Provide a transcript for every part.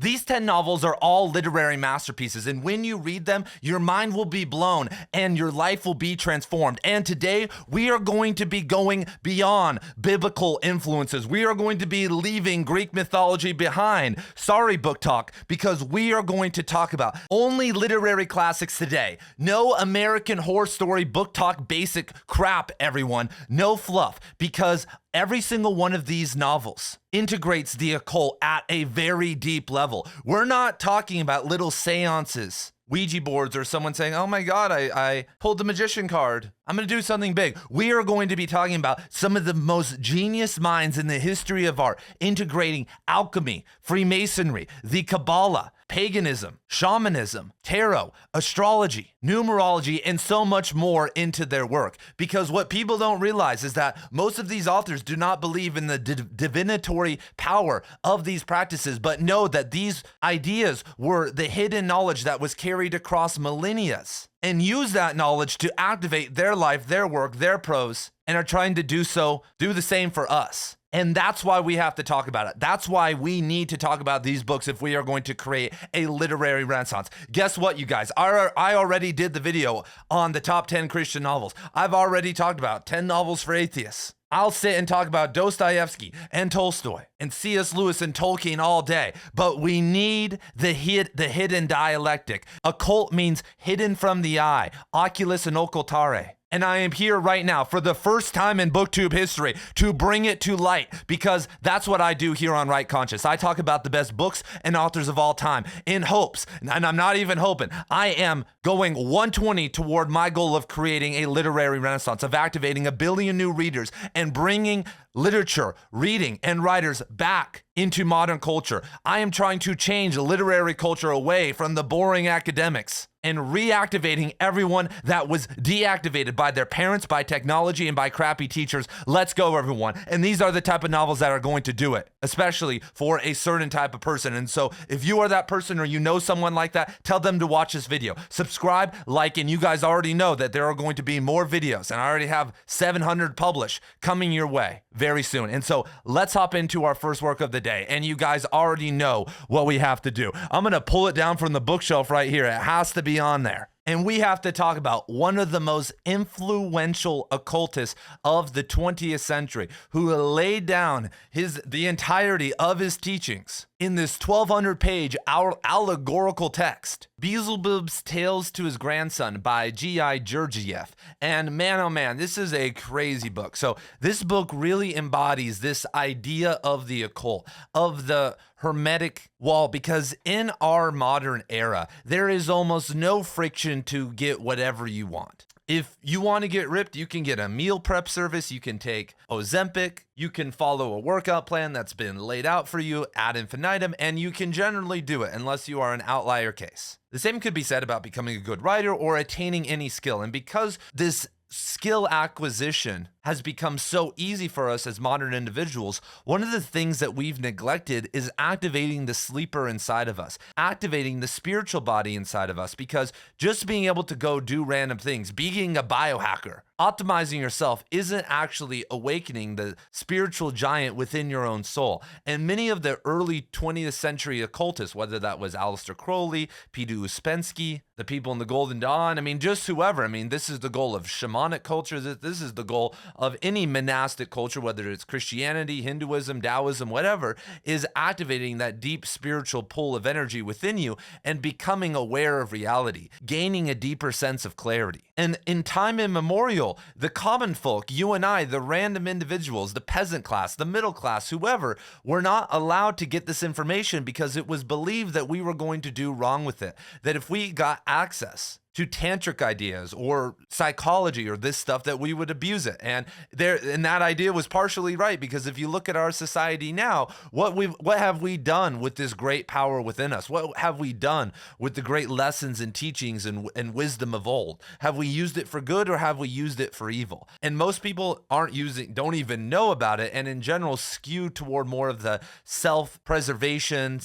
These 10 novels are all literary masterpieces, and when you read them, your mind will be blown and your life will be transformed. And today, we are going to be going beyond biblical influences. We are going to be leaving Greek mythology behind. Sorry, book talk, because we are going to talk about only literary classics today. No American Horror Story book talk basic crap, everyone. No fluff, because every single one of these novels integrates the occult at a very deep level. We're not talking about little seances, Ouija boards, or someone saying, oh my God, I pulled the magician card. I'm going to do something big. We are going to be talking about some of the most genius minds in the history of art, integrating alchemy, Freemasonry, the Kabbalah, paganism, shamanism, tarot, astrology, numerology, and so much more into their work. Because what people don't realize is that most of these authors do not believe in the divinatory power of these practices, but know that these ideas were the hidden knowledge that was carried across millennia, and use that knowledge to activate their life, their work, their prose, and are trying to do the same for us. And that's why we have to talk about it. That's why we need to talk about these books if we are going to create a literary renaissance. Guess what, you guys? I already did the video on the top 10 Christian novels. I've already talked about 10 novels for atheists. I'll sit and talk about Dostoevsky and Tolstoy and C.S. Lewis and Tolkien all day, but we need the hidden dialectic. Occult means hidden from the eye, oculus and occultare. And I am here right now for the first time in BookTube history to bring it to light, because that's what I do here on Right Conscious. I talk about the best books and authors of all time in hopes, and I'm not even hoping, I am going 120 toward my goal of creating a literary renaissance, of activating 1 billion new readers and bringing literature, reading, and writers back into modern culture. I am trying to change literary culture away from the boring academics and reactivating everyone that was deactivated by their parents, by technology, and by crappy teachers. Let's go, everyone. And these are the type of novels that are going to do it, especially for a certain type of person. And so if you are that person or you know someone like that, tell them to watch this video. Subscribe, like, and you guys already know that there are going to be more videos, and I already have 700 published coming your way very soon. And so let's hop into our first work of the day. And you guys already know what we have to do. I'm going to pull it down from the bookshelf right here. It has to be on there. And we have to talk about one of the most influential occultists of the 20th century, who laid down the entirety of his teachings in this 1,200-page allegorical text, Beelzebub's Tales to His Grandson by G.I. Gurdjieff. And man, oh man, this is a crazy book. So this book really embodies this idea of the occult, of the hermetic wall, because in our modern era, there is almost no friction to get whatever you want. If you want to get ripped, you can get a meal prep service, you can take Ozempic, you can follow a workout plan that's been laid out for you ad infinitum, and you can generally do it unless you are an outlier case. The same could be said about becoming a good writer or attaining any skill. And because this skill acquisition has become so easy for us as modern individuals, one of the things that we've neglected is activating the sleeper inside of us, activating the spiritual body inside of us, because just being able to go do random things, being a biohacker, optimizing yourself isn't actually awakening the spiritual giant within your own soul. And many of the early 20th century occultists, whether that was Aleister Crowley, Peter Ouspensky, the people in the Golden Dawn, I mean, just whoever, I mean, this is the goal of shamanic culture. This is the goal of any monastic culture, whether it's Christianity, Hinduism, Taoism, whatever, is activating that deep spiritual pull of energy within you and becoming aware of reality, gaining a deeper sense of clarity. And in time immemorial, the common folk, you and I, the random individuals, the peasant class, the middle class, whoever, were not allowed to get this information because it was believed that we were going to do wrong with it, that if we got access to tantric ideas or psychology or this stuff, that we would abuse it. And that idea was partially right, because if you look at our society now, what have we done with this great power within us? What have we done with the great lessons and teachings and wisdom of old? Have we used it for good or have we used it for evil? And most people don't even know about it, and in general skew toward more of the self-preservation,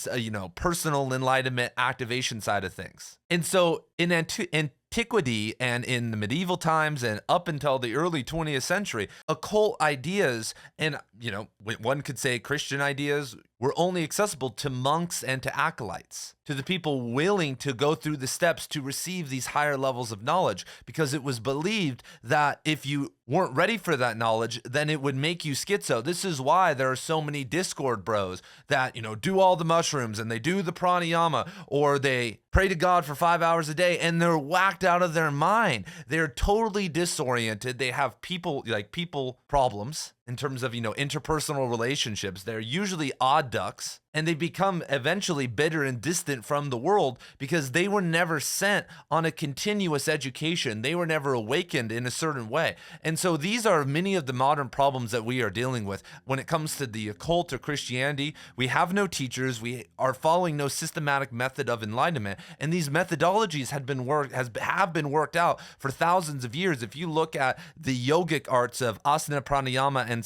personal enlightenment activation side of things. And so in antiquity and in the medieval times and up until the early 20th century, occult ideas, and one could say Christian ideas, were only accessible to monks and to acolytes, to the people willing to go through the steps to receive these higher levels of knowledge, because it was believed that if you weren't ready for that knowledge, then it would make you schizo. This is why there are so many Discord bros that, do all the mushrooms and they do the pranayama, or they pray to God for 5 hours a day and they're whacked out of their mind. They're totally disoriented. They have people problems in terms of, interpersonal relationships. They're usually odd ducks, and they become eventually bitter and distant from the world because they were never sent on a continuous education. They were never awakened in a certain way. And so these are many of the modern problems that we are dealing with when it comes to the occult or Christianity. We have no teachers. We are following no systematic method of enlightenment. And these methodologies have been worked out for thousands of years. If you look at the yogic arts of asana, pranayama, and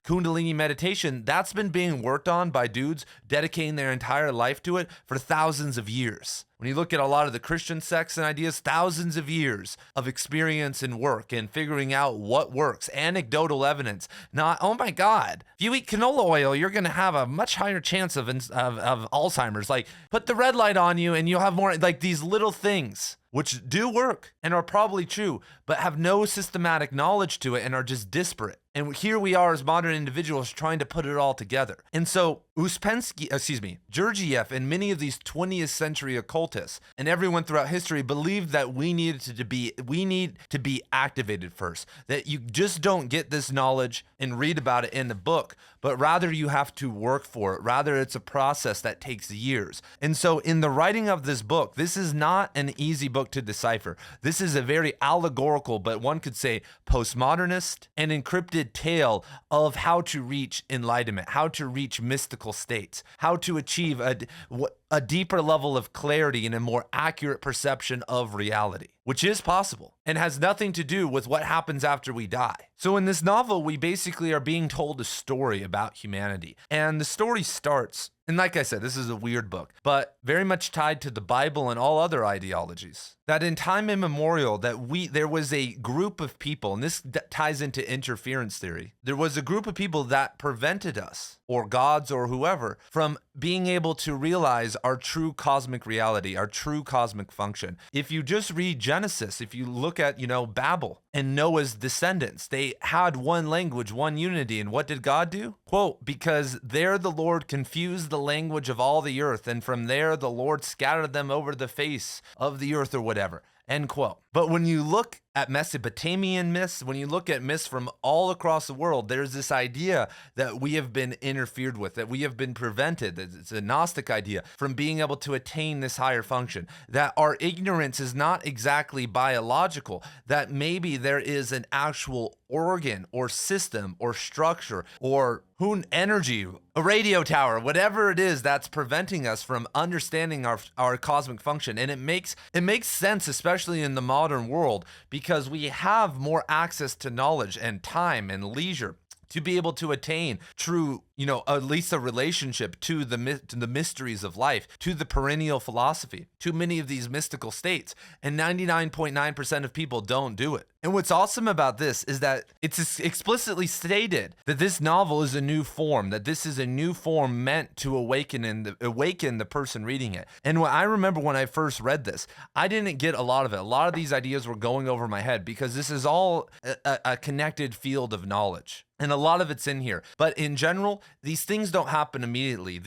kundalini meditation, that's been being worked on by dudes dedicating their entire life to it for thousands of years. When you look at a lot of the Christian sects and ideas, thousands of years of experience and work and figuring out what works, anecdotal evidence. Not, oh my God, if you eat canola oil, you're going to have a much higher chance of Alzheimer's. Like, put the red light on you and you'll have more, like these little things, which do work and are probably true, but have no systematic knowledge to it and are just disparate. And here we are as modern individuals trying to put it all together. And so Gurdjieff and many of these 20th century occultists and everyone throughout history believed that we need to be activated first, that you just don't get this knowledge and read about it in the book, but rather you have to work for it. Rather, it's a process that takes years. And so in the writing of this book, this is not an easy book to decipher. This is a very allegorical, but one could say postmodernist and encrypted tale of how to reach enlightenment, how to reach mystical states, how to achieve a deeper level of clarity and a more accurate perception of reality, which is possible and has nothing to do with what happens after we die. So in this novel, we basically are being told a story about humanity. And the story starts, and like I said, this is a weird book, but very much tied to the Bible and all other ideologies, that in time immemorial, there was a group of people, and this ties into interference theory. There was a group of people that prevented us, or gods or whoever, from being able to realize our true cosmic reality, our true cosmic function. If you just read Genesis, if you look at, Babel and Noah's descendants, they had one language, one unity. And what did God do? Quote, because there the Lord confused the language of all the earth, and from there the Lord scattered them over the face of the earth, or whatever. End quote. But when you look at Mesopotamian myths, when you look at myths from all across the world, there's this idea that we have been interfered with, that we have been prevented, it's a Gnostic idea, from being able to attain this higher function, that our ignorance is not exactly biological, that maybe there is an actual organ or system or structure or energy, a radio tower, whatever it is that's preventing us from understanding our cosmic function. And it makes sense, especially in the modern world, because we have more access to knowledge and time and leisure to be able to attain true, at least a relationship to the mysteries of life, to the perennial philosophy, to many of these mystical states. And 99.9% of people don't do it. And what's awesome about this is that it's explicitly stated that this novel is a new form, that this is a new form meant to awaken the person reading it. And I remember when I first read this, I didn't get a lot of it. A lot of these ideas were going over my head because this is all a connected field of knowledge. And a lot of it's in here. But in general, these things don't happen immediately.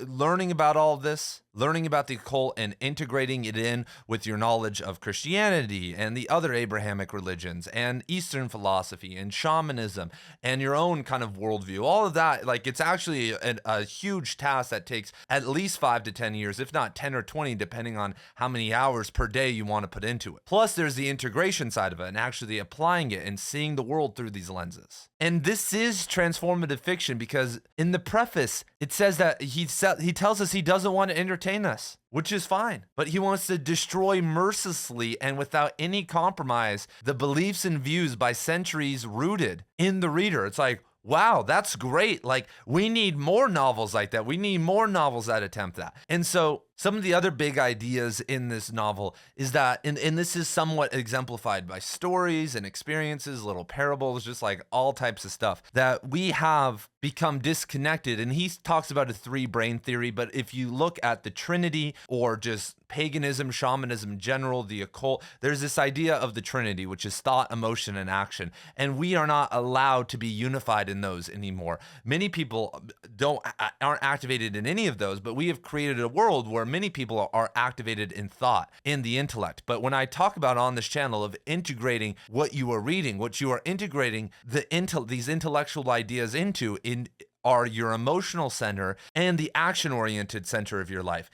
Learning about all of this, learning about the occult and integrating it in with your knowledge of Christianity and the other Abrahamic religions and Eastern philosophy and shamanism and your own kind of worldview, all of that, it's actually a huge task that takes at least 5 to 10 years, if not 10 or 20, depending on how many hours per day you want to put into it. Plus, there's the integration side of it and actually applying it and seeing the world through these lenses. And this is transformative fiction because in the preface, it says that he tells us he doesn't want to entertain us, which is fine, but he wants to destroy mercilessly and without any compromise the beliefs and views by centuries rooted in the reader. It's like, wow, that's great. We need more novels like that. We need more novels that attempt that. And so Some of the other big ideas in this novel is that, and this is somewhat exemplified by stories and experiences, little parables, just like all types of stuff, that we have become disconnected. And he talks about a 3-brain theory, but if you look at the Trinity or just paganism, shamanism in general, the occult, there's this idea of the Trinity, which is thought, emotion, and action. And we are not allowed to be unified in those anymore. Many people aren't activated in any of those, but we have created a world where many people are activated in thought, in the intellect. But when I talk about on this channel of integrating what you are reading, what you are integrating these intellectual ideas into are your emotional center and the action-oriented center of your life.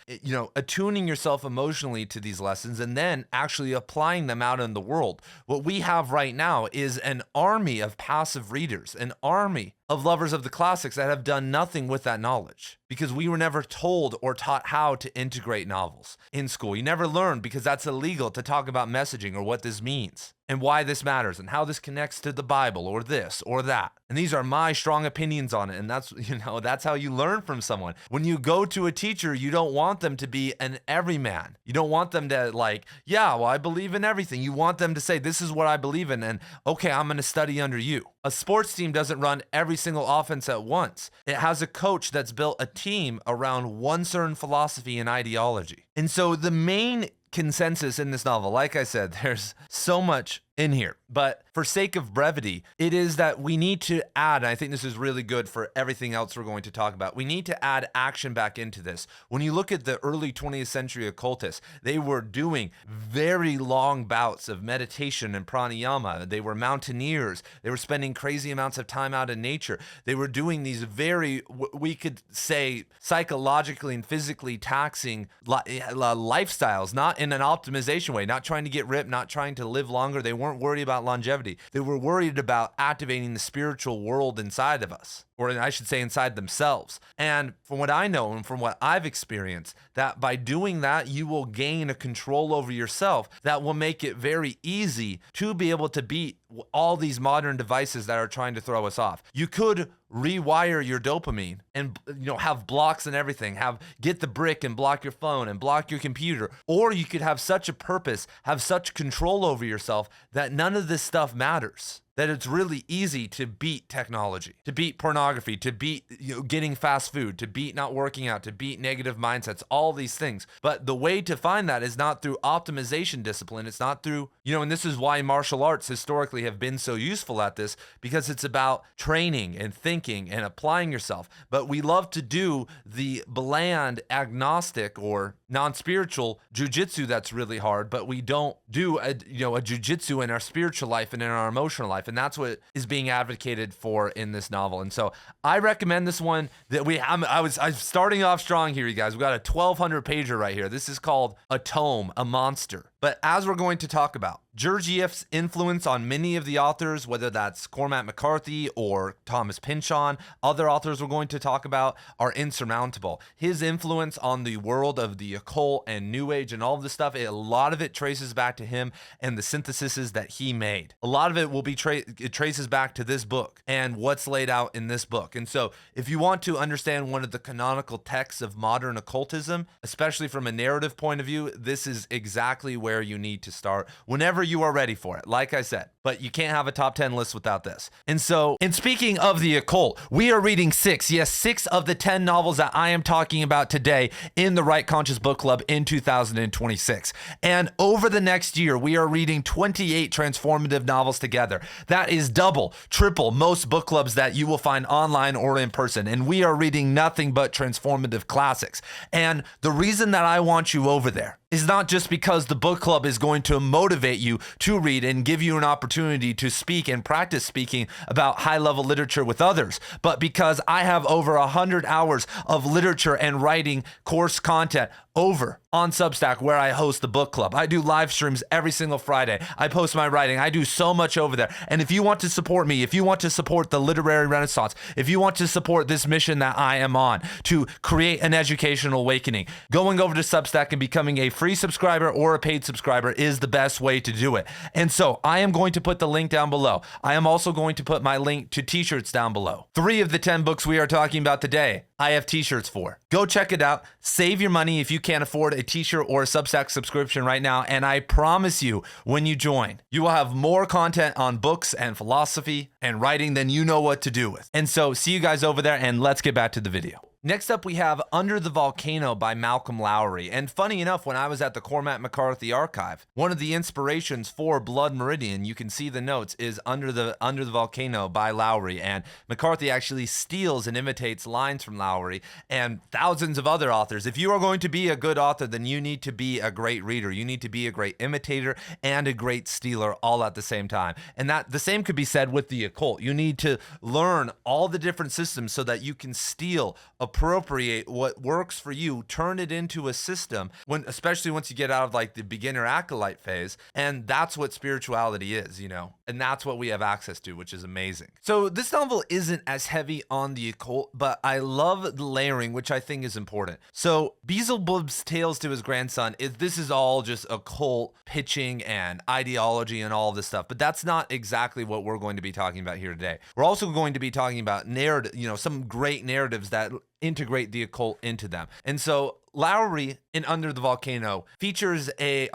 Attuning yourself emotionally to these lessons and then actually applying them out in the world. What we have right now is an army of passive readers, an army of lovers of the classics that have done nothing with that knowledge because we were never told or taught how to integrate novels in school. You never learned because that's illegal to talk about messaging or what this means and why this matters and how this connects to the Bible or this or that. And these are my strong opinions on it. And that's how you learn from someone. When you go to a teacher, you don't want them to be an everyman. You don't want them to I believe in everything. You want them to say, this is what I believe in. And okay, I'm going to study under you. A sports team doesn't run every single offense at once. It has a coach that's built a team around one certain philosophy and ideology. And so the main consensus in this novel, like I said, there's so much in here, but for sake of brevity, it is that we need to add, and I think this is really good for everything else we're going to talk about, we need to add action back into this. When you look at the early 20th century occultists, they were doing very long bouts of meditation and pranayama. They were mountaineers. They were spending crazy amounts of time out in nature. They were doing these very, we could say, psychologically and physically taxing lifestyles, not in an optimization way, not trying to get ripped, not trying to live longer. They weren't worried about longevity. They were worried about activating the spiritual world inside of us, or I should say inside themselves. And from what I know and from what I've experienced, that by doing that, you will gain a control over yourself that will make it very easy to be able to beat all these modern devices that are trying to throw us off. You could rewire your dopamine and have blocks and everything, get the brick and block your phone and block your computer, or you could have such a purpose, have such control over yourself that none of this stuff matters. That it's really easy to beat technology, to beat pornography, to beat getting fast food, to beat not working out, to beat negative mindsets, all these things. But the way to find that is not through optimization discipline. It's not through, and this is why martial arts historically have been so useful at this, because it's about training and thinking and applying yourself. But we love to do the bland, agnostic, or non-spiritual jujitsu that's really hard, but we don't do a jujitsu in our spiritual life and in our emotional life. And that's what is being advocated for in this novel. And so I recommend this one. I'm starting off strong here, you guys. We got a 1,200 pager right here. This is called A Tome, a Monster. But as we're going to talk about, Gurdjieff's influence on many of the authors, whether that's Cormac McCarthy or Thomas Pynchon, other authors we're going to talk about, are insurmountable. His influence on the world of the occult and New Age and all of this stuff, a lot of it traces back to him and the syntheses that he made. A lot of it will be it traces back to this book and what's laid out in this book. And so if you want to understand one of the canonical texts of modern occultism, especially from a narrative point of view, this is exactly where you need to start whenever you are ready for it, like I said. But you can't have a top 10 list without this. And so, in speaking of the occult, we are reading 6 of the 10 novels that I am talking about today in the Right Conscious Book Club in 2026. And over the next year, we are reading 28 transformative novels together. That is double, triple most book clubs that you will find online or in person. And we are reading nothing but transformative classics. And the reason that I want you over there is not just because the book club is going to motivate you to read and give you an opportunity to speak and practice speaking about high-level literature with others, but because I have over 100 hours of literature and writing course content over on Substack, where I host the book club. I do live streams every single Friday. I post my writing. I do so much over there. And if you want to support me, if you want to support the literary renaissance, if you want to support this mission that I am on to create an educational awakening, going over to Substack and becoming a free subscriber or a paid subscriber is the best way to do it. And so I am going to put the link down below. I am also going to put my link to t-shirts down below. 3 of the 10 books we are talking about today, I have t-shirts for. Go check it out. Save your money if you can't afford a t-shirt or a Substack subscription right now. And I promise you, when you join, you will have more content on books and philosophy and writing than you know what to do with. And so see you guys over there, and let's get back to the video. Next up, we have Under the Volcano by Malcolm Lowry. And funny enough, when I was at the Cormac McCarthy Archive, one of the inspirations for Blood Meridian, you can see the notes, is Under the Volcano by Lowry. And McCarthy actually steals and imitates lines from Lowry and thousands of other authors. If you are going to be a good author, then you need to be a great reader. You need to be a great imitator and a great stealer all at the same time. And that the same could be said with the occult. You need to learn all the different systems so that you can steal, appropriate what works for you, turn it into a system, especially once you get out of like the beginner acolyte phase. And that's what spirituality is, and that's what we have access to, which is amazing. So this novel isn't as heavy on the occult, but I love the layering, which I think is important. So Beelzebub's tales to his grandson this is all just occult pitching and ideology and all of this stuff, but that's not exactly what we're going to be talking about here today. We're also going to be talking about narrative, some great narratives that integrate the occult into them. And so Lowry in Under the Volcano features a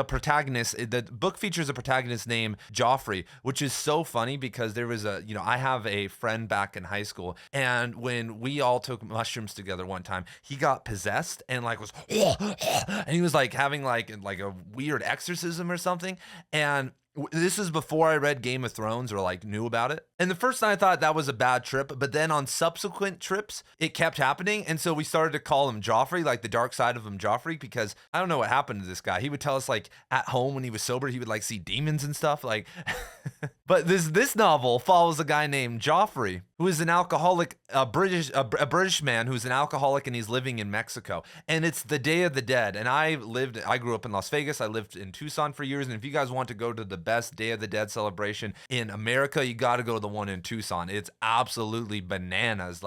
protagonist. The book features a protagonist named Joffrey, which is so funny because there was I have a friend back in high school, and when we all took mushrooms together one time, he got possessed and was and he was like having like a weird exorcism or something. And this is before I read Game of Thrones or knew about it. And the first time I thought that was a bad trip, but then on subsequent trips, it kept happening. And so we started to call him Joffrey, like the dark side of him Joffrey, because I don't know what happened to this guy. He would tell us at home when he was sober, he would see demons and stuff But this novel follows a guy named Joffrey, who is an alcoholic, a British man who's an alcoholic, and he's living in Mexico. And it's the Day of the Dead. And I grew up in Las Vegas. I lived in Tucson for years. And if you guys want to go to the best Day of the Dead celebration in America, you got to go to the one in Tucson. It's absolutely bananas.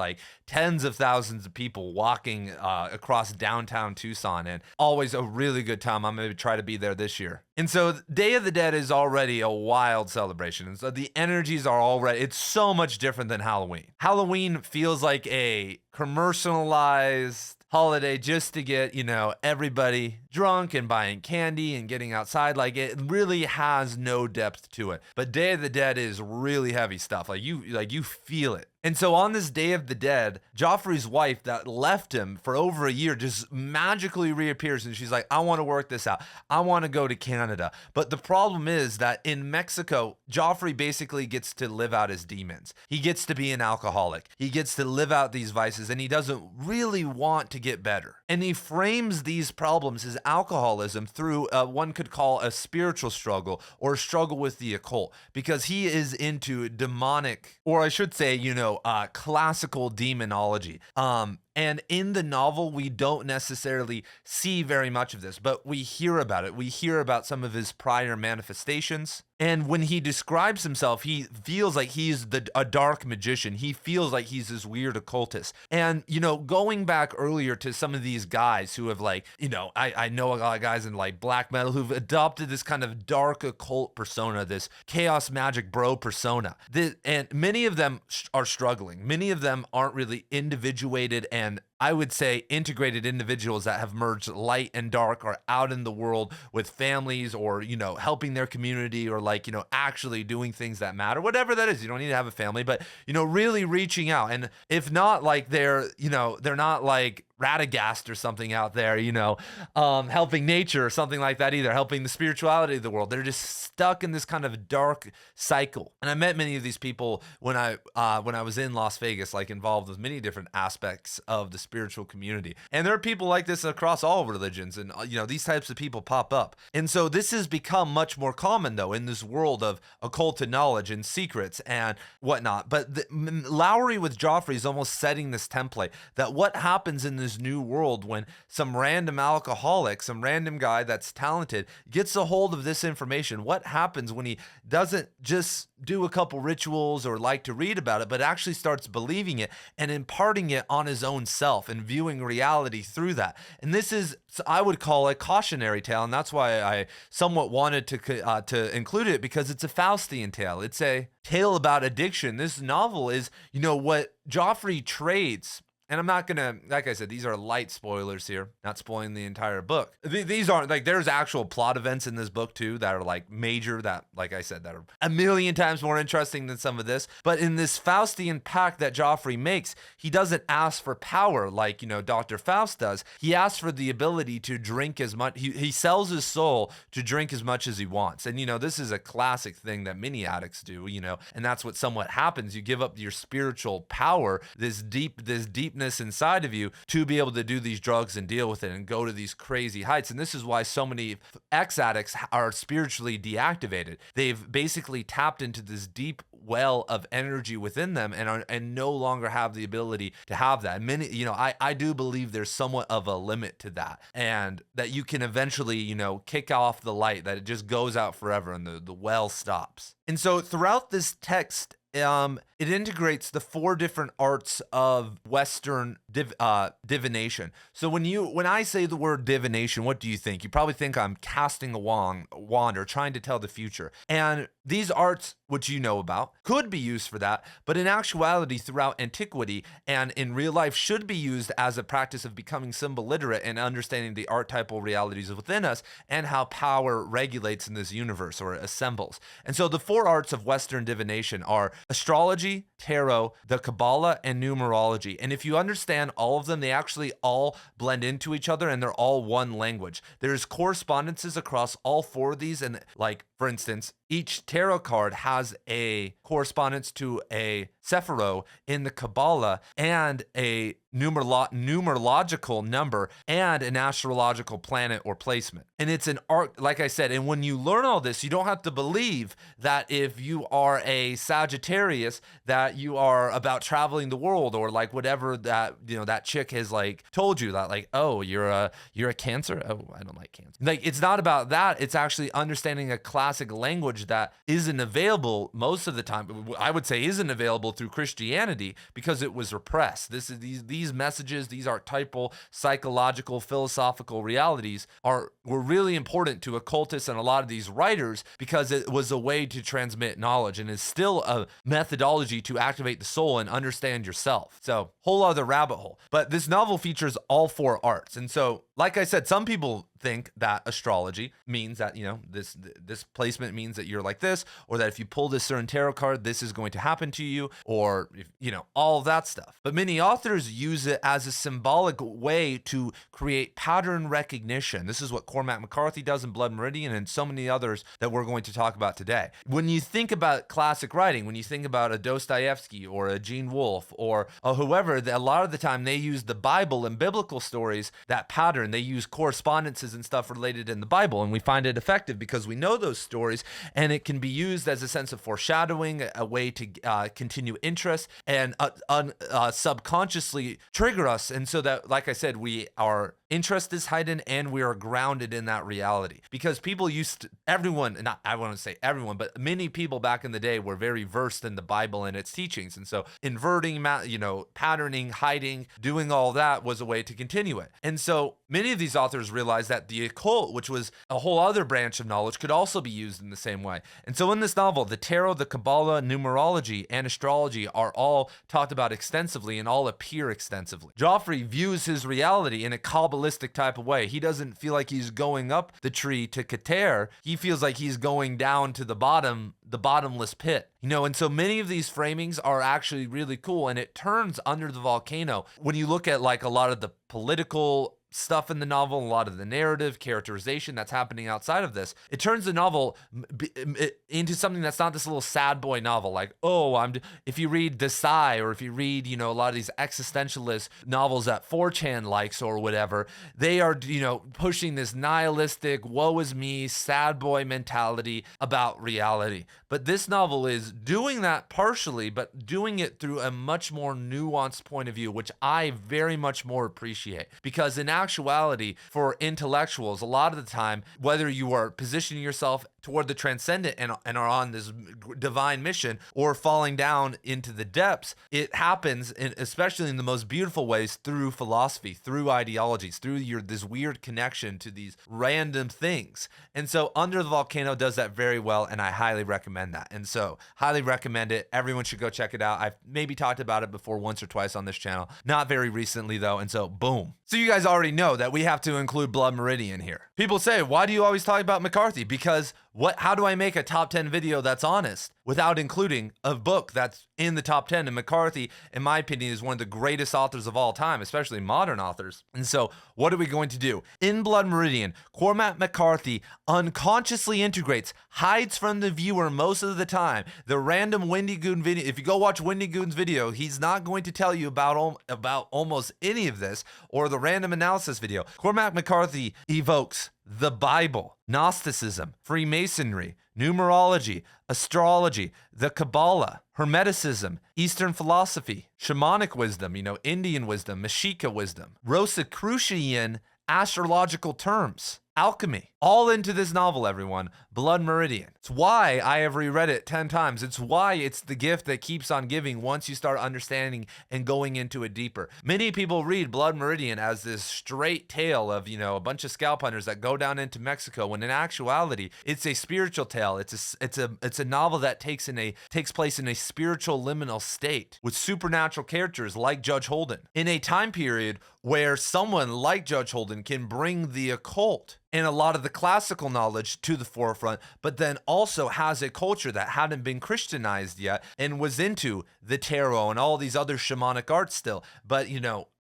Tens of thousands of people walking across downtown Tucson, and always a really good time. I'm going to try to be there this year. And so Day of the Dead is already a wild celebration. And so the energies are already, it's so much different than Halloween. Halloween feels like a commercialized holiday just to get, everybody drunk and buying candy and getting outside. It really has no depth to it. But Day of the Dead is really heavy stuff. You feel it. And so on this Day of the Dead, Joffrey's wife that left him for over a year just magically reappears, and she's like, I want to work this out. I want to go to Canada. But the problem is that in Mexico, Joffrey basically gets to live out his demons. He gets to be an alcoholic. He gets to live out these vices, and he doesn't really want to get better. And he frames these problems, his alcoholism, through one could call a spiritual struggle or a struggle with the occult, because he is into demonic, or I should say, classical demonology. And in the novel, we don't necessarily see very much of this, but we hear about it. We hear about some of his prior manifestations. And when he describes himself, he feels like he's a dark magician. He feels like he's this weird occultist. And, going back earlier to some of these guys who have I know a lot of guys in black metal who've adopted this kind of dark occult persona, this chaos magic bro persona. And many of them are struggling. Many of them aren't really individuated and I would say integrated individuals that have merged light and dark, are out in the world with families, or, helping their community, or actually doing things that matter, whatever that is. You don't need to have a family, but, really reaching out. And if not, they're not Radagast or something out there, helping nature or something like that either, helping the spirituality of the world. They're just stuck in this kind of dark cycle. And I met many of these people when I was in Las Vegas, involved with many different aspects of the spiritual community. And there are people like this across all religions, and these types of people pop up. And so this has become much more common, though, in this world of occulted knowledge and secrets and whatnot. But Lowry with Joffrey is almost setting this template that what happens in this new world when some random alcoholic, some random guy that's talented, gets a hold of this information. What happens when he doesn't just do a couple rituals or like to read about it, but actually starts believing it and imparting it on his own self and viewing reality through that. And this is, I would call it cautionary tale, and that's why I somewhat wanted to include it, because it's a Faustian tale. It's a tale about addiction. This novel is, what Joffrey trades. And I'm not gonna, like I said, these are light spoilers here, not spoiling the entire book. These aren't, like, there's actual plot events in this book too that are like major, that, like I said, that are a million times more interesting than some of this. But in this Faustian pact that Joffrey makes, he doesn't ask for power like, Dr. Faust does. He asks for the ability to drink as much, he sells his soul to drink as much as he wants. And, this is a classic thing that many addicts do, and that's what somewhat happens. You give up your spiritual power, this deepness inside of you, to be able to do these drugs and deal with it and go to these crazy heights. And this is why so many ex-addicts are spiritually deactivated. They've basically tapped into this deep well of energy within them and no longer have the ability to have that. Many, I do believe there's somewhat of a limit to that, and that you can eventually, kick off the light, that it just goes out forever and the well stops. And so throughout this text, it integrates the 4 different arts of Western divination. So when I say the word divination, what do you think? You probably think I'm casting a wand or trying to tell the future. And these arts, which you know about, could be used for that, but in actuality, throughout antiquity and in real life, should be used as a practice of becoming symbol literate and understanding the archetypal realities within us and how power regulates in this universe or assembles. And so the 4 arts of Western divination are astrology, tarot, the Kabbalah, and numerology. And if you understand all of them, they actually all blend into each other and they're all one language. There's correspondences across all 4 of these. And like, for instance, each tarot card has a correspondence to a Sephiro in the Kabbalah and a numerological number and an astrological planet or placement. And it's an art, like I said, and when you learn all this, you don't have to believe that if you are a Sagittarius, that you are about traveling the world, or like whatever that, that chick has like told you, that like, oh, you're a Cancer. Oh, I don't like Cancer. Like, it's not about that. It's actually understanding a classic language that isn't available most of the time. I would say isn't available through Christianity because it was repressed. These messages, these archetypal, psychological, philosophical realities were really important to occultists and a lot of these writers because it was a way to transmit knowledge and is still a methodology to activate the soul and understand yourself. So, whole other rabbit hole. But this novel features all 4 arts. And so, like I said, some people think that astrology means that, this placement means that you're like this, or that if you pull this certain tarot card, this is going to happen to you, or, all of that stuff. But many authors use it as a symbolic way to create pattern recognition. This is what Cormac McCarthy does in Blood Meridian and so many others that we're going to talk about today. When you think about classic writing, when you think about a Dostoevsky or a Gene Wolfe or whoever, a lot of the time they use the Bible and biblical stories, that pattern. They use correspondences and stuff related in the Bible, and we find it effective because we know those stories, and it can be used as a sense of foreshadowing, a way to continue interest and subconsciously trigger us, and so that, like I said, our interest is heightened and we are grounded in that reality. Because people I want to say everyone, but many people back in the day were very versed in the Bible and its teachings, and so inverting, patterning, hiding, doing all that was a way to continue it. And so many of these authors realized that the occult, which was a whole other branch of knowledge, could also be used in the same way. And so in this novel, the tarot, the Kabbalah, numerology, and astrology are all talked about extensively and all appear extensively. Joffrey views his reality in a Kabbalistic type of way. He doesn't feel like he's going up the tree to Kater. He feels like he's going down to the bottomless pit. And so many of these framings are actually really cool, and it turns under the volcano. When you look at like a lot of the political stuff in the novel, a lot of the narrative characterization that's happening outside of this, it turns the novel into something that's not this little sad boy novel like, if you read Desai, or if you read, a lot of these existentialist novels that 4chan likes or whatever, they are, pushing this nihilistic, woe is me, sad boy mentality about reality. But this novel is doing that partially, but doing it through a much more nuanced point of view, which I very much more appreciate. Because in actuality, for intellectuals, a lot of the time, whether you are positioning yourself toward the transcendent and are on this divine mission, or falling down into the depths, it happens, especially in the most beautiful ways, through philosophy, through ideologies, through this weird connection to these random things. And so Under the Volcano does that very well, and I highly recommend that. And so highly recommend it. Everyone should go check it out. I've maybe talked about it before once or twice on this channel, not very recently though, and so boom. So you guys already know that we have to include Blood Meridian here. People say, why do you always talk about McCarthy? Because how do I make a top 10 video that's honest without including a book that's in the top 10? And McCarthy, in my opinion, is one of the greatest authors of all time, especially modern authors. And so what are we going to do? In Blood Meridian, Cormac McCarthy unconsciously integrates, hides from the viewer most of the time, the random Wendy Goon video. If you go watch Wendy Goon's video, he's not going to tell you about almost any of this, or the random analysis video. Cormac McCarthy evokes the Bible, Gnosticism, Freemasonry, numerology, astrology, the Kabbalah, Hermeticism, Eastern philosophy, shamanic wisdom, Indian wisdom, Mexica wisdom, Rosicrucian astrological terms, alchemy, all into this novel, everyone. Blood Meridian. It's why I have reread it 10 times. It's why it's the gift that keeps on giving once you start understanding and going into it deeper. Many people read Blood Meridian as this straight tale of, a bunch of scalp hunters that go down into Mexico, when in actuality, it's a spiritual tale. It's a novel that takes place in a spiritual liminal state with supernatural characters like Judge Holden, in a time period where someone like Judge Holden can bring the occult and a lot of the classical knowledge to the forefront, but then also has a culture that hadn't been Christianized yet and was into the tarot and all these other shamanic arts still. But,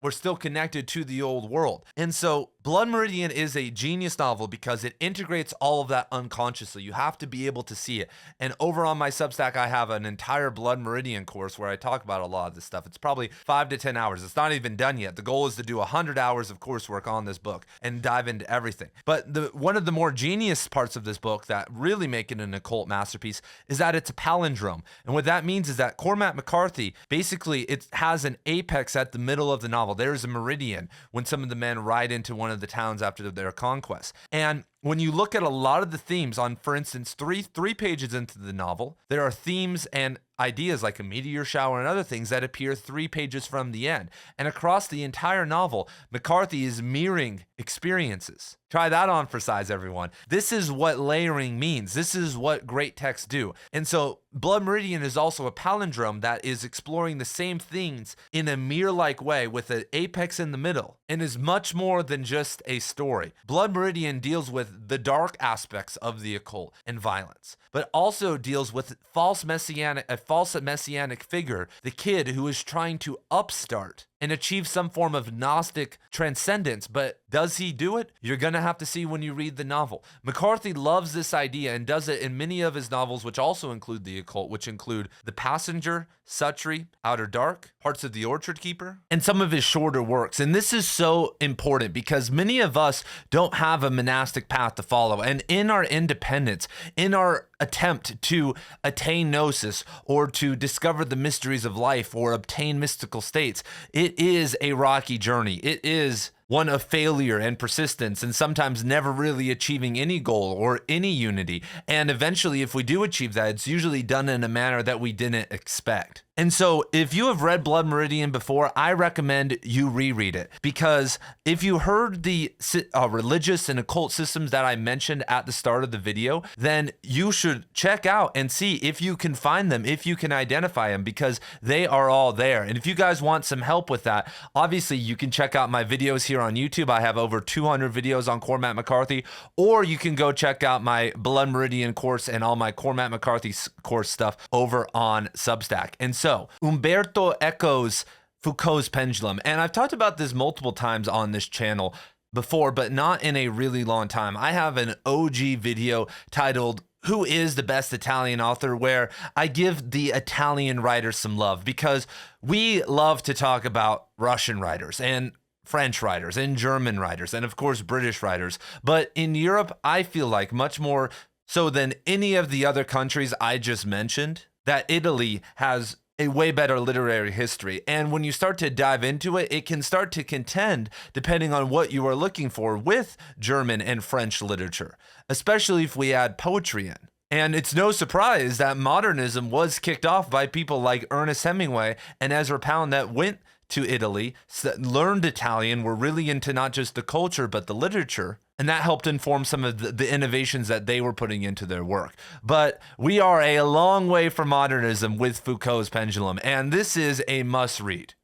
we're still connected to the old world. And so Blood Meridian is a genius novel because it integrates all of that unconsciously. You have to be able to see it. And over on my Substack, I have an entire Blood Meridian course where I talk about a lot of this stuff. It's probably 5 to 10 hours. It's not even done yet. The goal is to do 100 hours of coursework on this book and dive into everything. But one of the more genius parts of this book that really make it an occult masterpiece is that it's a palindrome. And what that means is that Cormac McCarthy, basically, it has an apex at the middle of the novel. There's a meridian when some of the men ride into one of the towns after their conquest. And when you look at a lot of the themes on, for instance, three pages into the novel, there are themes and ideas like a meteor shower and other things that appear 3 pages from the end. And across the entire novel, McCarthy is mirroring experiences. Try that on for size, everyone. This is what layering means. This is what great texts do. And so Blood Meridian is also a palindrome that is exploring the same things in a mirror-like way with an apex in the middle, and is much more than just a story. Blood Meridian deals with the dark aspects of the occult and violence, but also deals with a false messianic figure, the kid who is trying to upstart and achieve some form of Gnostic transcendence. But does he do it? You're going to have to see when you read the novel. McCarthy loves this idea and does it in many of his novels, which also include the occult, which include The Passenger, Suttree, Outer Dark, parts of The Orchard Keeper, and some of his shorter works. And this is so important because many of us don't have a monastic path to follow. And in our independence, in our attempt to attain gnosis or to discover the mysteries of life or obtain mystical states, it is a rocky journey. It is one of failure and persistence, and sometimes never really achieving any goal or any unity. And eventually, if we do achieve that, it's usually done in a manner that we didn't expect. And so if you have read Blood Meridian before, I recommend you reread it, because if you heard the religious and occult systems that I mentioned at the start of the video, then you should check out and see if you can find them, if you can identify them, because they are all there. And if you guys want some help with that, obviously you can check out my videos here on YouTube. I have over 200 videos on Cormac McCarthy, or you can go check out my Blood Meridian course and all my Cormac McCarthy course stuff over on Substack. And so Umberto Eco's Foucault's Pendulum. And I've talked about this multiple times on this channel before, but not in a really long time. I have an OG video titled Who is the Best Italian Author, where I give the Italian writers some love, because we love to talk about Russian writers and French writers and German writers and of course British writers. But in Europe, I feel like much more so than any of the other countries I just mentioned, that Italy has a way better literary history. And when you start to dive into it, it can start to contend, depending on what you are looking for, with German and French literature, especially if we add poetry in. And it's no surprise that modernism was kicked off by people like Ernest Hemingway and Ezra Pound that went to Italy, learned Italian, were really into not just the culture, but the literature. And that helped inform some of the innovations that they were putting into their work. But we are a long way from modernism with Foucault's Pendulum, and this is a must read.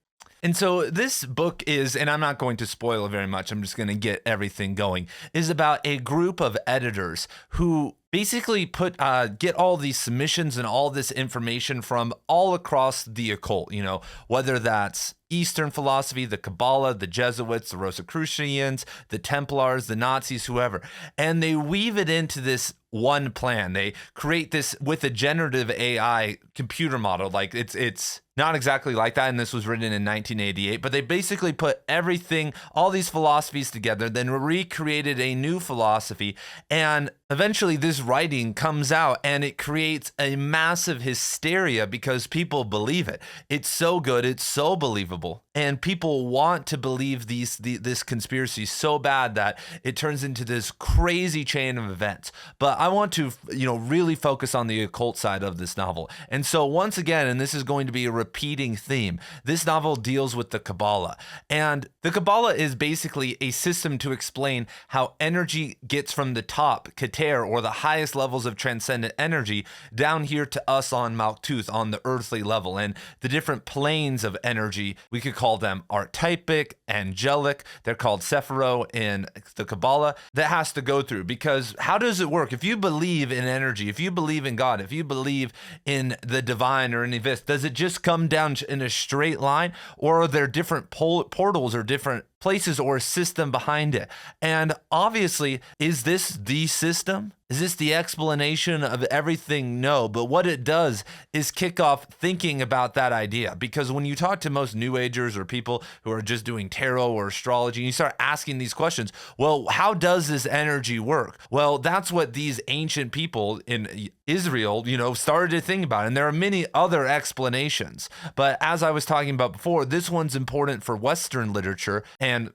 And so this book is, and I'm not going to spoil very much, I'm just going to get everything going, is about a group of editors who basically get all these submissions and all this information from all across the occult, whether that's Eastern philosophy, the Kabbalah, the Jesuits, the Rosicrucians, the Templars, the Nazis, whoever. And they weave it into this one plan. They create this with a generative AI computer model. Like it's not exactly like that, and this was written in 1988, but they basically put everything, all these philosophies together, then recreated a new philosophy, and eventually this writing comes out and it creates a massive hysteria because people believe it. It's so good, it's so believable, and people want to believe this conspiracy so bad that it turns into this crazy chain of events. But I want to really focus on the occult side of this novel. And so once again, and this is going to be a repeating theme, this novel deals with the Kabbalah. And the Kabbalah is basically a system to explain how energy gets from the top, Keter, or the highest levels of transcendent energy, down here to us on Malkuth, on the earthly level. And the different planes of energy, we could call them archetypic, angelic, they're called Sephiro in the Kabbalah, that has to go through. Because how does it work? If you believe in energy, if you believe in God, if you believe in the divine or any of this, does it just come down in a straight line, or are there different portals or different places or a system behind it? And obviously, is this the system? Is this the explanation of everything? No, but what it does is kick off thinking about that idea. Because when you talk to most New Agers or people who are just doing tarot or astrology, and you start asking these questions, well, how does this energy work? Well, that's what these ancient people in Israel, started to think about. And there are many other explanations. But as I was talking about before, this one's important for Western literature and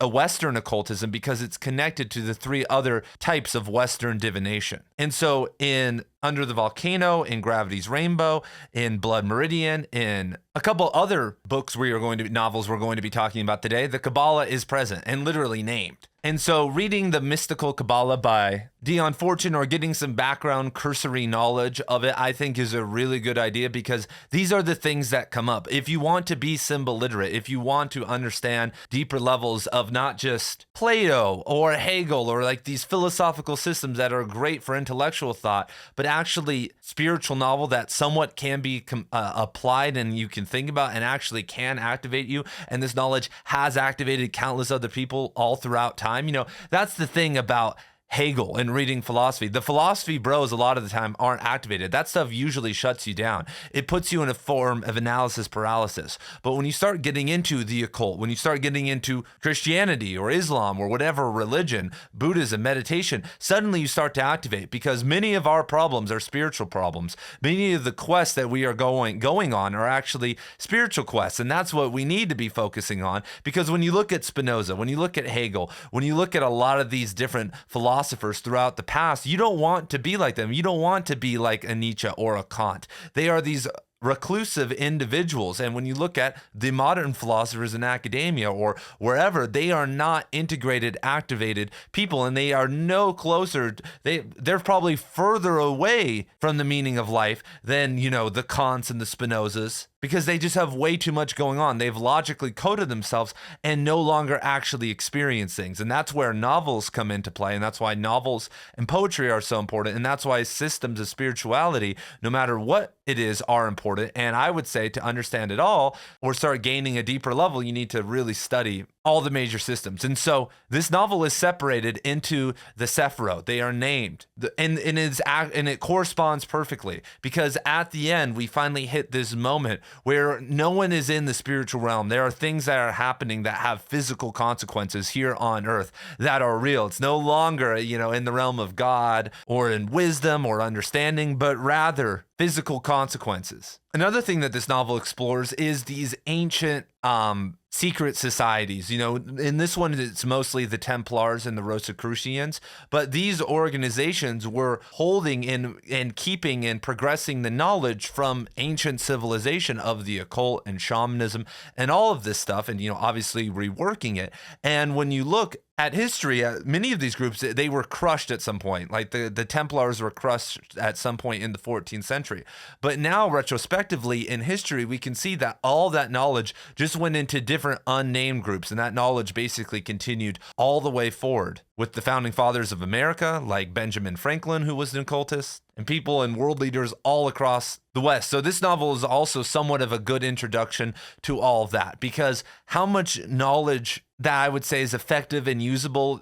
Western occultism because it's connected to the three other types of Western divination. And so in Under the Volcano, in Gravity's Rainbow, in Blood Meridian, in a couple other novels we're going to be talking about today, the Kabbalah is present and literally named. And so reading the Mystical Kabbalah by Dion Fortune or getting some background cursory knowledge of it, I think is a really good idea because these are the things that come up. If you want to be symbol literate, if you want to understand deeper levels of not just Plato or Hegel or like these philosophical systems that are great for intellectual thought, but actually spiritual novel that somewhat can be applied and you can think about and actually can activate you. And this knowledge has activated countless other people all throughout time. That's the thing about Hegel and reading philosophy. The philosophy bros a lot of the time aren't activated. That stuff usually shuts you down. It puts you in a form of analysis paralysis. But when you start getting into the occult, when you start getting into Christianity or Islam or whatever religion, Buddhism, meditation, suddenly you start to activate because many of our problems are spiritual problems. Many of the quests that we are going on are actually spiritual quests. And that's what we need to be focusing on because when you look at Spinoza, when you look at Hegel, when you look at a lot of these different philosophers throughout the past, you don't want to be like them. You don't want to be like a Nietzsche or a Kant. They are these reclusive individuals. And when you look at the modern philosophers in academia or wherever, they are not integrated, activated people, and they are no closer. They're probably further away from the meaning of life than, the Kants and the Spinozas, because they just have way too much going on. They've logically coded themselves and no longer actually experience things. And that's where novels come into play. And that's why novels and poetry are so important. And that's why systems of spirituality, no matter what it is, are important. And I would say to understand it all or start gaining a deeper level, you need to really study all the major systems. And so this novel is separated into the Sephiro. They are named. And it corresponds perfectly because at the end, we finally hit this moment where no one is in the spiritual realm. There are things that are happening that have physical consequences here on earth that are real. It's no longer, in the realm of God or in wisdom or understanding, but rather physical consequences. Another thing that this novel explores is these ancient secret societies. In this one, it's mostly the Templars and the Rosicrucians, but these organizations were holding and keeping and progressing the knowledge from ancient civilization of the occult and shamanism and all of this stuff, and obviously reworking it. And when you look at history, many of these groups, they were crushed at some point. Like the Templars were crushed at some point in the 14th century. But now, retrospectively, in history, we can see that all that knowledge just went into different unnamed groups, and that knowledge basically continued all the way forward with the founding fathers of America, like Benjamin Franklin, who was an occultist, and people and world leaders all across the West. So this novel is also somewhat of a good introduction to all of that, because how much knowledge that I would say is effective and usable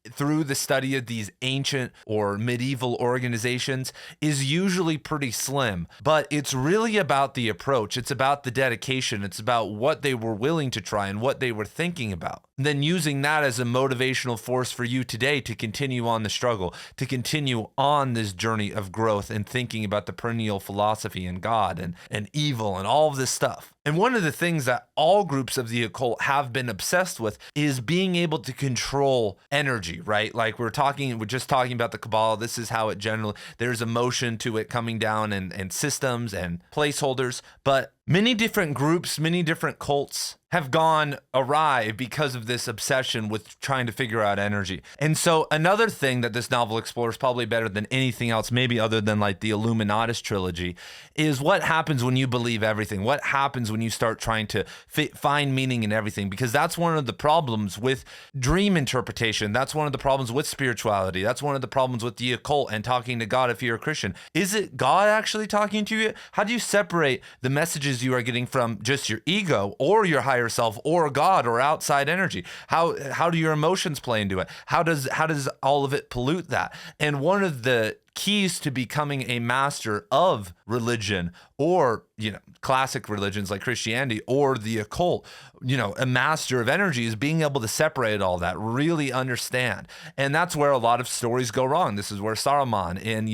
through the study of these ancient or medieval organizations is usually pretty slim. But it's really about the approach. It's about the dedication. It's about what they were willing to try and what they were thinking about. And then using that as a motivational force for you today to continue on the struggle, to continue on this journey of growth and thinking about the perennial philosophy and God and evil and all of this stuff. And one of the things that all groups of the occult have been obsessed with is being able to control energy, right? Like we're just talking about the Kabbalah. This is how it generally, there's a motion to it coming down and systems and placeholders. But many different groups, many different cults have gone awry because of this obsession with trying to figure out energy. And so another thing that this novel explores probably better than anything else, maybe other than like the Illuminatus trilogy, is what happens when you believe everything. What happens when you start trying to find meaning in everything? Because that's one of the problems with dream interpretation. That's one of the problems with spirituality. That's one of the problems with the occult and talking to God if you're a Christian. Is it God actually talking to you? How do you separate the messages you are getting from just your ego or your higher self or God or outside energy? How do your emotions play into it? How does all of it pollute that? And one of the keys to becoming a master of religion, or classic religions like Christianity or the occult, a master of energy, is being able to separate all that, really understand. And that's where a lot of stories go wrong. This is where Saruman in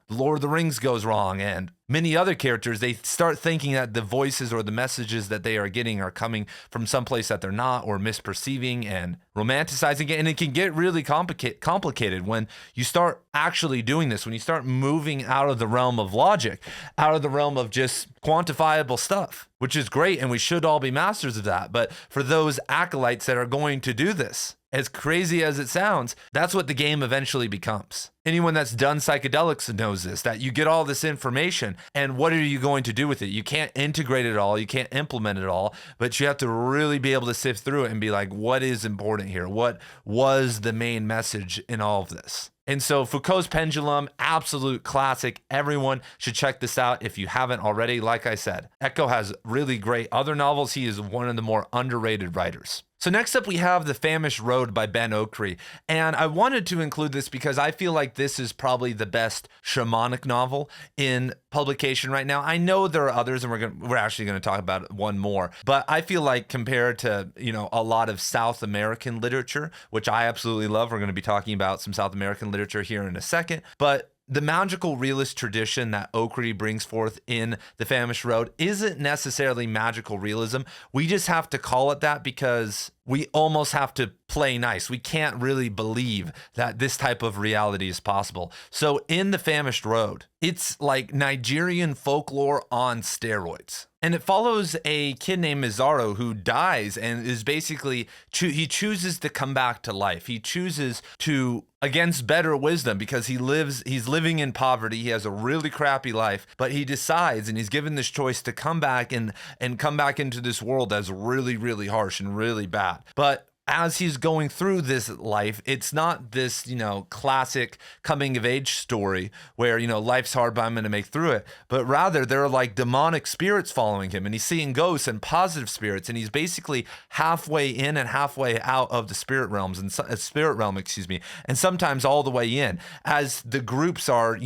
Lord of the Rings goes wrong, and many other characters, they start thinking that the voices or the messages that they are getting are coming from someplace that they're not, or misperceiving and romanticizing it. And it can get really complicated when you start actually doing this, when you start moving out of the realm of logic, out of the realm of just quantifiable stuff, which is great. And we should all be masters of that. But for those acolytes that are going to do this, as crazy as it sounds, that's what the game eventually becomes. Anyone that's done psychedelics knows this, that you get all this information, and what are you going to do with it? You can't integrate it all, you can't implement it all, but you have to really be able to sift through it and be like, what is important here? What was the main message in all of this? And so Foucault's Pendulum, absolute classic. Everyone should check this out if you haven't already. Like I said, Eco has really great other novels. He is one of the more underrated writers. So next up, we have The Famished Road by Ben Okri. And I wanted to include this because I feel like this is probably the best shamanic novel in publication right now. I know there are others, and we're actually going to talk about one more. But I feel like compared to, a lot of South American literature, which I absolutely love, we're going to be talking about some South American literature here in a second. But the magical realist tradition that Okri brings forth in The Famished Road isn't necessarily magical realism. We just have to call it that because we almost have to play nice. We can't really believe that this type of reality is possible. So in The Famished Road, it's like Nigerian folklore on steroids. And it follows a kid named Mizaro who dies and is basically, he chooses to come back to life. He chooses to, against better wisdom, because he's living in poverty. He has a really crappy life, but he decides, and he's given this choice to come back and come back into this world that's really, really harsh and really bad. But as he's going through this life, it's not this, classic coming of age story where, life's hard, but I'm going to make through it. But rather, there are like demonic spirits following him, and he's seeing ghosts and positive spirits, and he's basically halfway in and halfway out of the spirit realm, and sometimes all the way in. As the groups are,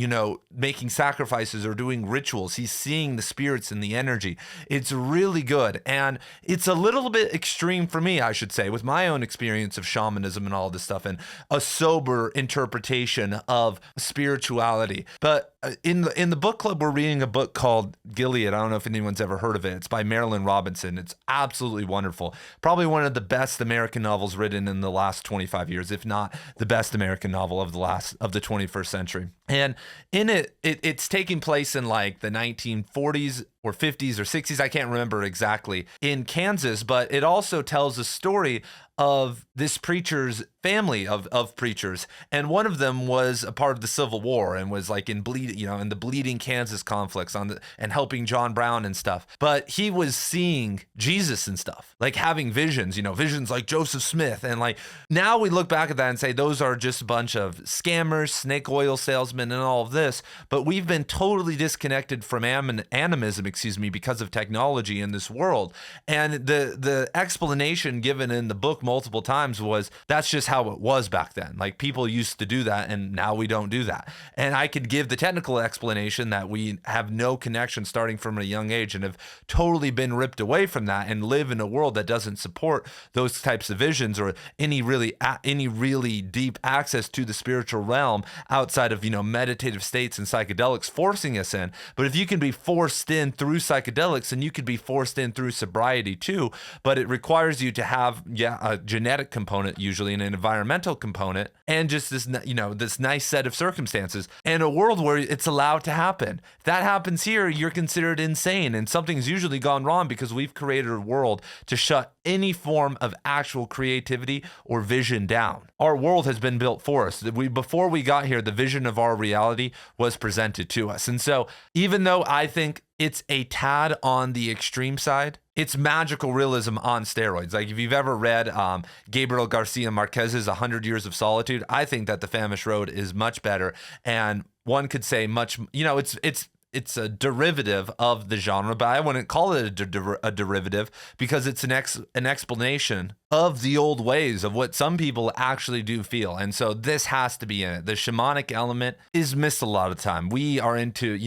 making sacrifices or doing rituals, he's seeing the spirits and the energy. It's really good, and it's a little bit extreme for me, I should say, with my own own experience of shamanism and all this stuff, and a sober interpretation of spirituality. But in the book club, we're reading a book called Gilead. I don't know if anyone's ever heard of it. It's by Marilyn Robinson. It's absolutely wonderful. Probably one of the best American novels written in the last 25 years, if not the best American novel of the 21st century. And in it's taking place in like the 1940s or 50s or 60s. I can't remember exactly, in Kansas, but it also tells a story of this preacher's family of preachers, and one of them was a part of the Civil War and was like in the bleeding Kansas conflicts and helping John Brown and stuff. But he was seeing Jesus and stuff, like having visions, visions like Joseph Smith. And like now we look back at that and say those are just a bunch of scammers, snake oil salesmen, and all of this. But we've been totally disconnected from animism, because of technology in this world. And the explanation given in the book multiple times was that's just how it was back then. Like people used to do that, and now we don't do that. And I could give the technical explanation that we have no connection starting from a young age and have totally been ripped away from that and live in a world that doesn't support those types of visions or any really deep access to the spiritual realm outside of meditative states and psychedelics forcing us in. But if you can be forced in through psychedelics, and you could be forced in through sobriety too, but it requires you to have a genetic component usually and an environmental component and just this this nice set of circumstances and a world where it's allowed to happen. If that happens here, you're considered insane, and something's usually gone wrong because we've created a world to shut any form of actual creativity or vision down. Our world has been built for us. Before we got here, the vision of our reality was presented to us. And so even though I think it's a tad on the extreme side, it's magical realism on steroids. Like if you've ever read Gabriel Garcia Marquez's 100 Years of Solitude, I think that The Famished Road is much better. And one could say it's a derivative of the genre, but I wouldn't call it a derivative because it's an explanation of the old ways of what some people actually do feel. And so this has to be in it. The shamanic element is missed a lot of time. We are into,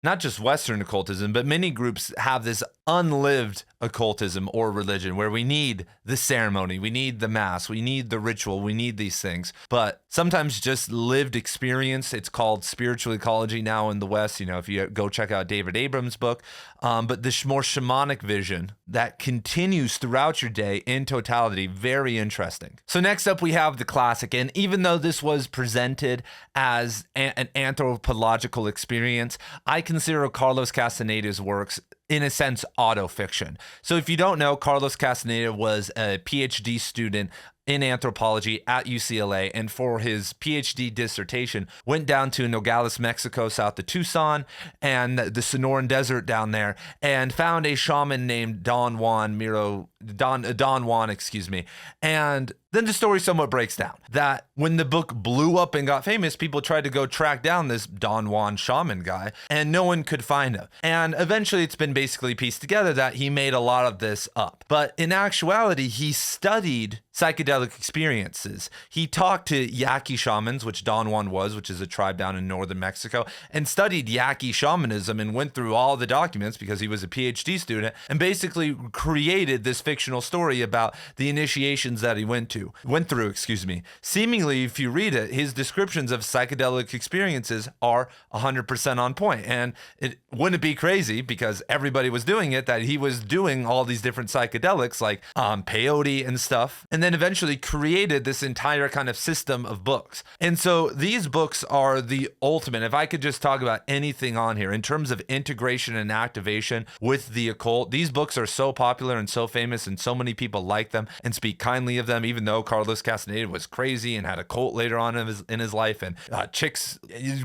not just Western occultism, but many groups have this unlived occultism or religion where we need the ceremony, we need the mass, we need the ritual, we need these things. But sometimes just lived experience, it's called spiritual ecology now in the West, if you go check out David Abrams' book, but the more shamanic vision that continues throughout your day in totality, very interesting. So next up we have the classic, and even though this was presented as an anthropological experience, I consider Carlos Castaneda's works in a sense autofiction. So if you don't know, Carlos Castaneda was a PhD student in anthropology at UCLA, and for his PhD dissertation went down to Nogales, Mexico, south of Tucson, and the Sonoran Desert down there, and found a shaman named Don Juan, and then the story somewhat breaks down that when the book blew up and got famous, people tried to go track down this Don Juan shaman guy, and no one could find him. And eventually it's been basically pieced together that he made a lot of this up. But in actuality, he studied psychedelic experiences. He talked to Yaqui shamans, which Don Juan was, which is a tribe down in northern Mexico, and studied Yaqui shamanism and went through all the documents because he was a PhD student and basically created this fictional story about the initiations that he went through. Seemingly, if you read it, his descriptions of psychedelic experiences are 100% on point. And it wouldn't be crazy because everybody was doing it, that he was doing all these different psychedelics like peyote and stuff, and then eventually created this entire kind of system of books. And so these books are the ultimate. If I could just talk about anything on here in terms of integration and activation with the occult, these books are so popular and so famous, and so many people like them and speak kindly of them, even though Carlos Castaneda was crazy and had a cult later on in his life. And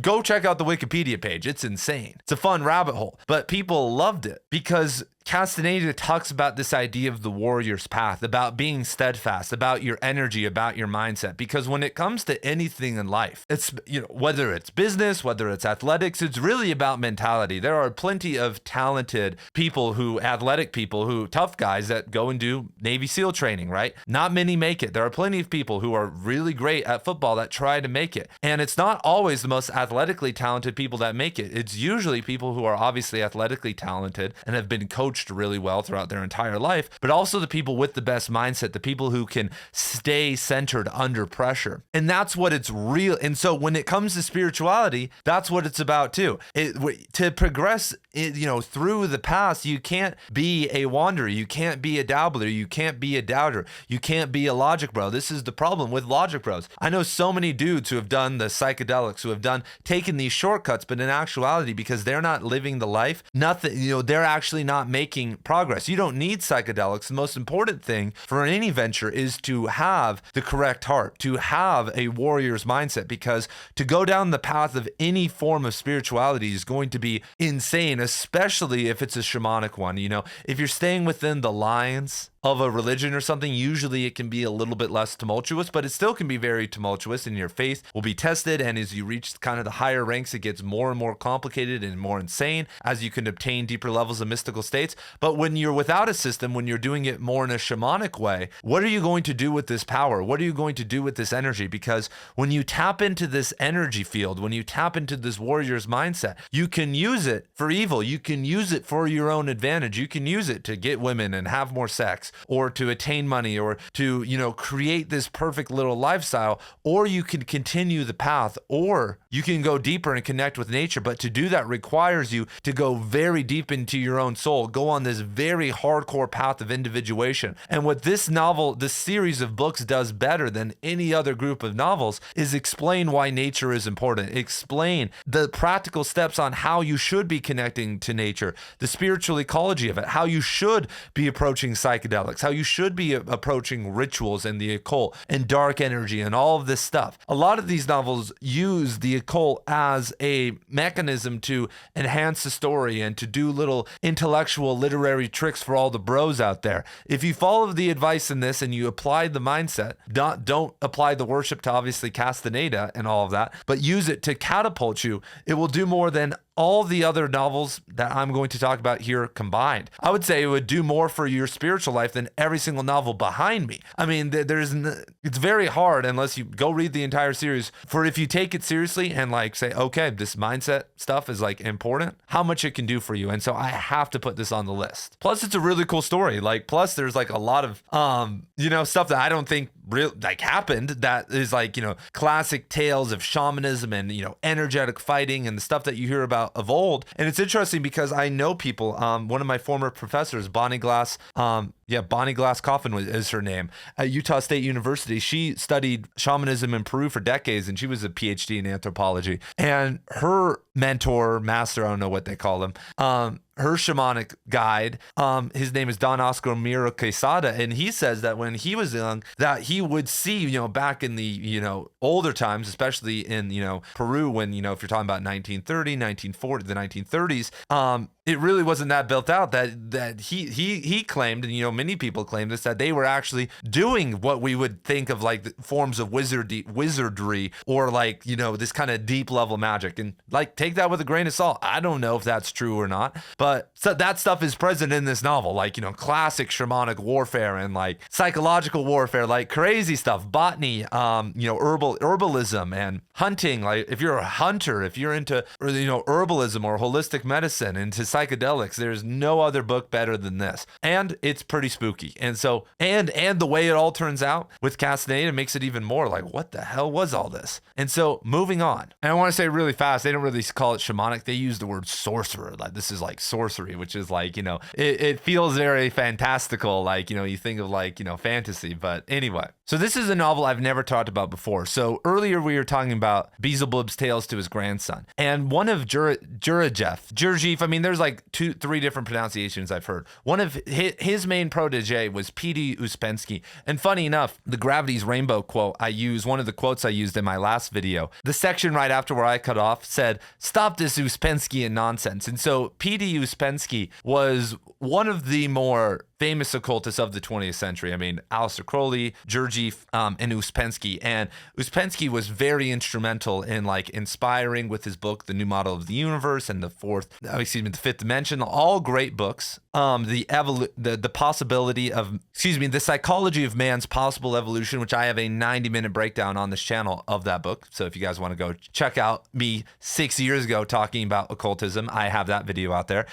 go check out the Wikipedia page. It's insane. It's a fun rabbit hole. But people loved it because Castaneda talks about this idea of the warrior's path, about being steadfast, about your energy, about your mindset. Because when it comes to anything in life, it's, whether it's business, whether it's athletics, it's really about mentality. There are plenty of talented people athletic people tough guys that go and do Navy SEAL training, right? Not many make it. There are plenty of people who are really great at football that try to make it. And it's not always the most athletically talented people that make it. It's usually people who are obviously athletically talented and have been coached coached really well throughout their entire life, but also the people with the best mindset, the people who can stay centered under pressure. And that's what it's real. And so when it comes to spirituality, that's what it's about too. To progress, through the past, you can't be a wanderer. You can't be a dabbler. You can't be a doubter. You can't be a logic bro. This is the problem with logic bros. I know so many dudes who have done the psychedelics, who have taken these shortcuts, but in actuality, because they're not living the life, they're actually not making progress. You don't need psychedelics. The most important thing for any venture is to have the correct heart, to have a warrior's mindset, because to go down the path of any form of spirituality is going to be insane, especially if it's a shamanic one. If you're staying within the lines of a religion or something, usually it can be a little bit less tumultuous, but it still can be very tumultuous, and your faith will be tested. And as you reach kind of the higher ranks, it gets more and more complicated and more insane as you can obtain deeper levels of mystical states. But when you're without a system, when you're doing it more in a shamanic way, what are you going to do with this power? What are you going to do with this energy? Because when you tap into this energy field, when you tap into this warrior's mindset, you can use it for evil. You can use it for your own advantage. You can use it to get women and have more sex, or to attain money, or to, create this perfect little lifestyle, or you can continue the path, or you can go deeper and connect with nature. But to do that requires you to go very deep into your own soul, go on this very hardcore path of individuation. And what this series of books does better than any other group of novels is explain why nature is important, explain the practical steps on how you should be connecting to nature, the spiritual ecology of it, how you should be approaching psychedelics, how you should be approaching rituals and the occult and dark energy and all of this stuff. A lot of these novels use the occult as a mechanism to enhance the story and to do little intellectual literary tricks for all the bros out there. If you follow the advice in this and you apply the mindset, don't apply the worship to obviously Castaneda and all of that, but use it to catapult you, it will do more than all the other novels that I'm going to talk about here combined. I would say it would do more for your spiritual life than every single novel behind me. I mean, it's very hard, unless you go read the entire series, for if you take it seriously and say, okay, this mindset stuff is important, how much it can do for you. And so I have to put this on the list. Plus, it's a really cool story. Plus there's a lot of, stuff that I don't think happened, that is classic tales of shamanism and, energetic fighting and the stuff that you hear about of old. And it's interesting because I know people, one of my former professors, Bonnie Glass Coffin is her name, at Utah State University. She studied shamanism in Peru for decades, and she was a PhD in anthropology. And her mentor, master, I don't know what they call him, her shamanic guide, his name is Don Oscar Miro Quesada, and he says that when he was young, that he would see, back in the, older times, especially in, Peru, when, if you're talking about 1930, 1940, the 1930s, it really wasn't that built out, that he claimed, and many people claim this, that they were actually doing what we would think of the forms of wizardry, or this kind of deep level magic, and take that with a grain of salt. I don't know if that's true or not, but so that stuff is present in this novel, classic shamanic warfare and psychological warfare, crazy stuff, botany, herbalism and hunting. If you're a hunter, if you're into herbalism or holistic medicine, into psychedelics, there's no other book better than this. And it's pretty spooky. And so, and the way it all turns out with Castaneda makes it even more what the hell was all this? And so moving on, and I want to say really fast, they don't really call it shamanic. They use the word sorcerer. This is sorcery, which is it feels very fantastical. You think of fantasy, but anyway. So this is a novel I've never talked about before. So earlier we were talking about Beelzebub's tales to his grandson, and one of Jurjeff, I mean, there's 2-3 different pronunciations I've heard. One of his main protege was P.D. Ouspensky. And funny enough, the Gravity's Rainbow quote one of the quotes I used in my last video, the section right after where I cut off said, "Stop this Ouspensky nonsense." And so P.D. Ouspensky was one of the more famous occultists of the 20th century. I mean, Aleister Crowley, Gurdjieff, and Ouspensky. And Ouspensky was very instrumental in inspiring with his book, The New Model of the Universe, and the Fifth Dimension, all great books. The possibility of, the psychology of man's possible evolution, which I have a 90-minute breakdown on this channel of that book. So if you guys want to go check out me 6 years ago talking about occultism, I have that video out there.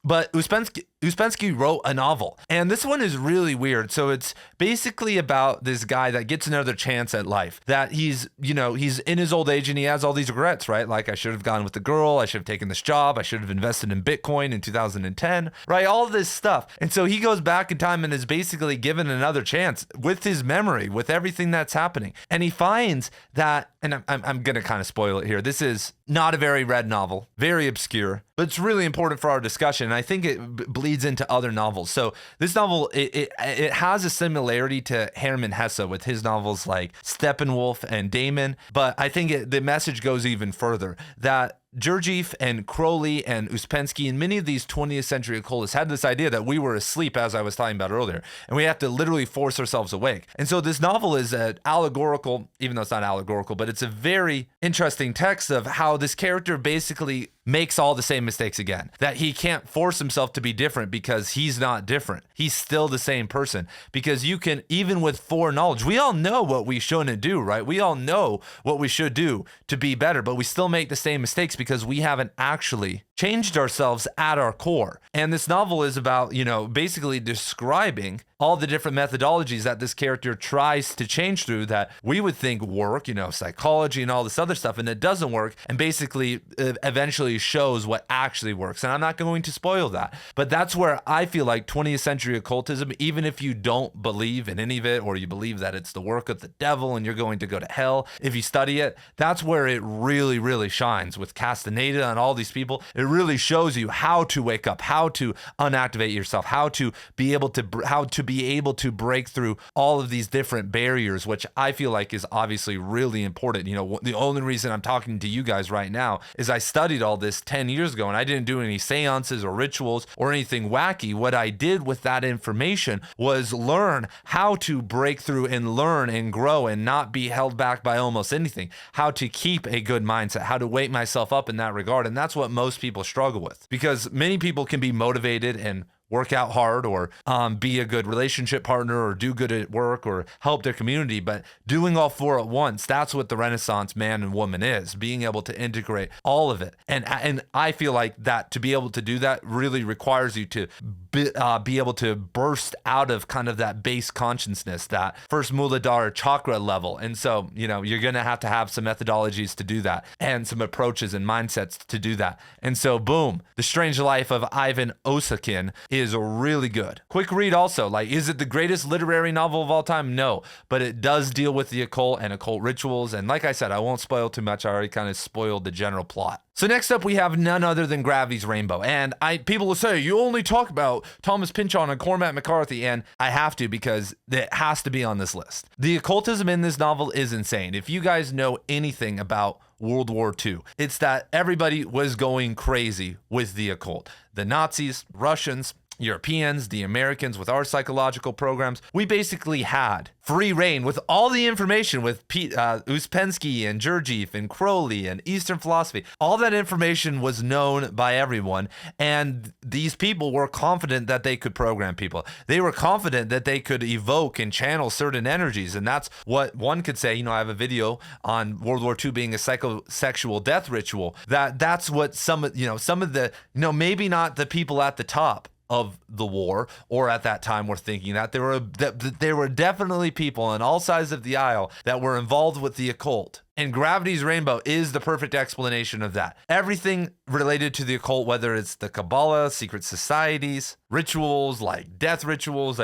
But Ouspensky wrote a novel, and this one is really weird. So it's basically about this guy that gets another chance at life, that he's in his old age and he has all these regrets, right? Like, I should have gone with the girl, I should have taken this job, I should have invested in Bitcoin in 2010, right? All this stuff. And so he goes back in time and is basically given another chance with his memory, with everything that's happening. And he finds that, and I'm going to kind of spoil it here, this is not a very read novel, very obscure, but it's really important for our discussion. And I think it bleeds into other novels. So this novel, it has a similarity to Hermann Hesse with his novels like Steppenwolf and Damon, but I think the message goes even further, that Gurdjieff and Crowley and Ouspensky and many of these 20th century occultists had this idea that we were asleep, as I was talking about earlier, and we have to literally force ourselves awake. And so this novel is allegorical, even though it's not allegorical, but it's a very interesting text of how this character basically makes all the same mistakes again, that he can't force himself to be different because he's not different. He's still the same person, because you can, even with foreknowledge, we all know what we shouldn't do, right? We all know what we should do to be better, but we still make the same mistakes because we haven't actually changed ourselves at our core. And this novel is about, basically describing all the different methodologies that this character tries to change through that we would think work, psychology and all this other stuff, and it doesn't work, and basically eventually shows what actually works. And I'm not going to spoil that, but that's where I feel like 20th century occultism, even if you don't believe in any of it, or you believe that it's the work of the devil and you're going to go to hell if you study it, that's where it really, really shines with Castaneda and all these people. It really shows you how to wake up, how to unactivate yourself, how to be able to break through all of these different barriers, which I feel like is obviously really important. The only reason I'm talking to you guys right now is I studied all this 10 years ago, and I didn't do any seances or rituals or anything wacky. What I did with that information was learn how to break through and learn and grow and not be held back by almost anything, how to keep a good mindset, how to wake myself up in that regard. And that's what most people struggle with, because many people can be motivated and work out hard, or be a good relationship partner, or do good at work, or help their community, but doing all four at once, that's what the Renaissance man and woman is, being able to integrate all of it. And I feel like that to be able to do that really requires you to be able to burst out of kind of that base consciousness, that first Muladhara chakra level. And so, you're going to have some methodologies to do that, and some approaches and mindsets to do that. And so, boom, The Strange Life of Ivan Osakin is really good. Quick read also. Is it the greatest literary novel of all time? No, but it does deal with the occult and occult rituals. And like I said, I won't spoil too much. I already kind of spoiled the general plot. So next up, we have none other than Gravity's Rainbow. And people will say, you only talk about Thomas Pynchon and Cormac McCarthy, and I have to, because it has to be on this list. The occultism in this novel is insane. If you guys know anything about World War II, it's that everybody was going crazy with the occult. The Nazis, Russians, Europeans, the Americans with our psychological programs, we basically had free reign with all the information with Ouspensky and Gurdjieff and Crowley and Eastern philosophy. All that information was known by everyone, and these people were confident that they could program people. They were confident that they could evoke and channel certain energies, and that's what one could say. I have a video on World War II being a psychosexual death ritual. That's what some of the, maybe not the people at the top of the war or at that time were thinking that. There were definitely people on all sides of the aisle that were involved with the occult. And Gravity's Rainbow is the perfect explanation of that. Everything related to the occult, whether it's the Kabbalah, secret societies, rituals like death rituals,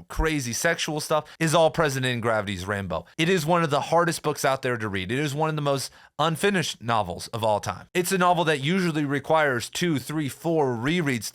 crazy sexual stuff, is all present in Gravity's Rainbow. It is one of the hardest books out there to read. It is one of the most unfinished novels of all time. It's a novel that usually requires 2, 3, 4 rereads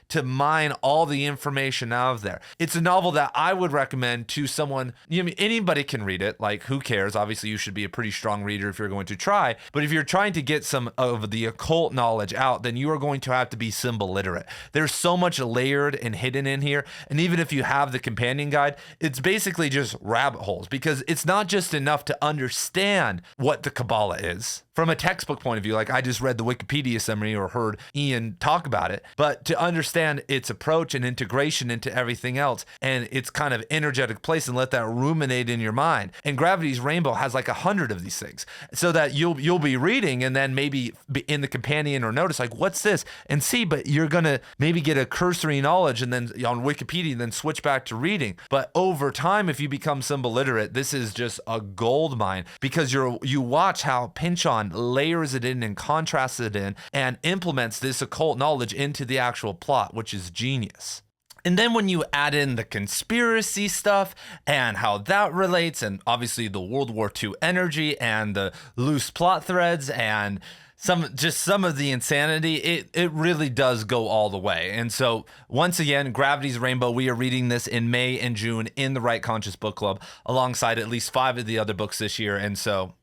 to mine all the information out of there. It's a novel that I would recommend to someone. Anybody can read it. Who cares? Obviously, you should be a pretty strong reader if you're going to try, but if you're trying to get some of the occult knowledge out, then you are going to have to be symbol literate. There's so much layered and hidden in here, and even if you have the companion guide, it's basically just rabbit holes, because it's not just enough to understand what the Kabbalah is from a textbook point of view, like I just read the Wikipedia summary or heard Ian talk about it, but to understand its approach and integration into everything else and its kind of energetic place, and let that ruminate in your mind. And Gravity's Rainbow has 100 of these these things, so that you'll be reading and then maybe in the companion or notice like, what's this, and see, but you're gonna maybe get a cursory knowledge and then on Wikipedia and then switch back to reading. But over time, if you become symbol literate, this is just a gold mine, because you watch how Pynchon layers it in and contrasts it in and implements this occult knowledge into the actual plot, which is genius. And then when you add in the conspiracy stuff and how that relates, and obviously the World War II energy and the loose plot threads and some of the insanity, it really does go all the way. And so once again, Gravity's Rainbow, we are reading this in May and June in the Right Conscious Book Club alongside at least 5 of the other books this year. And so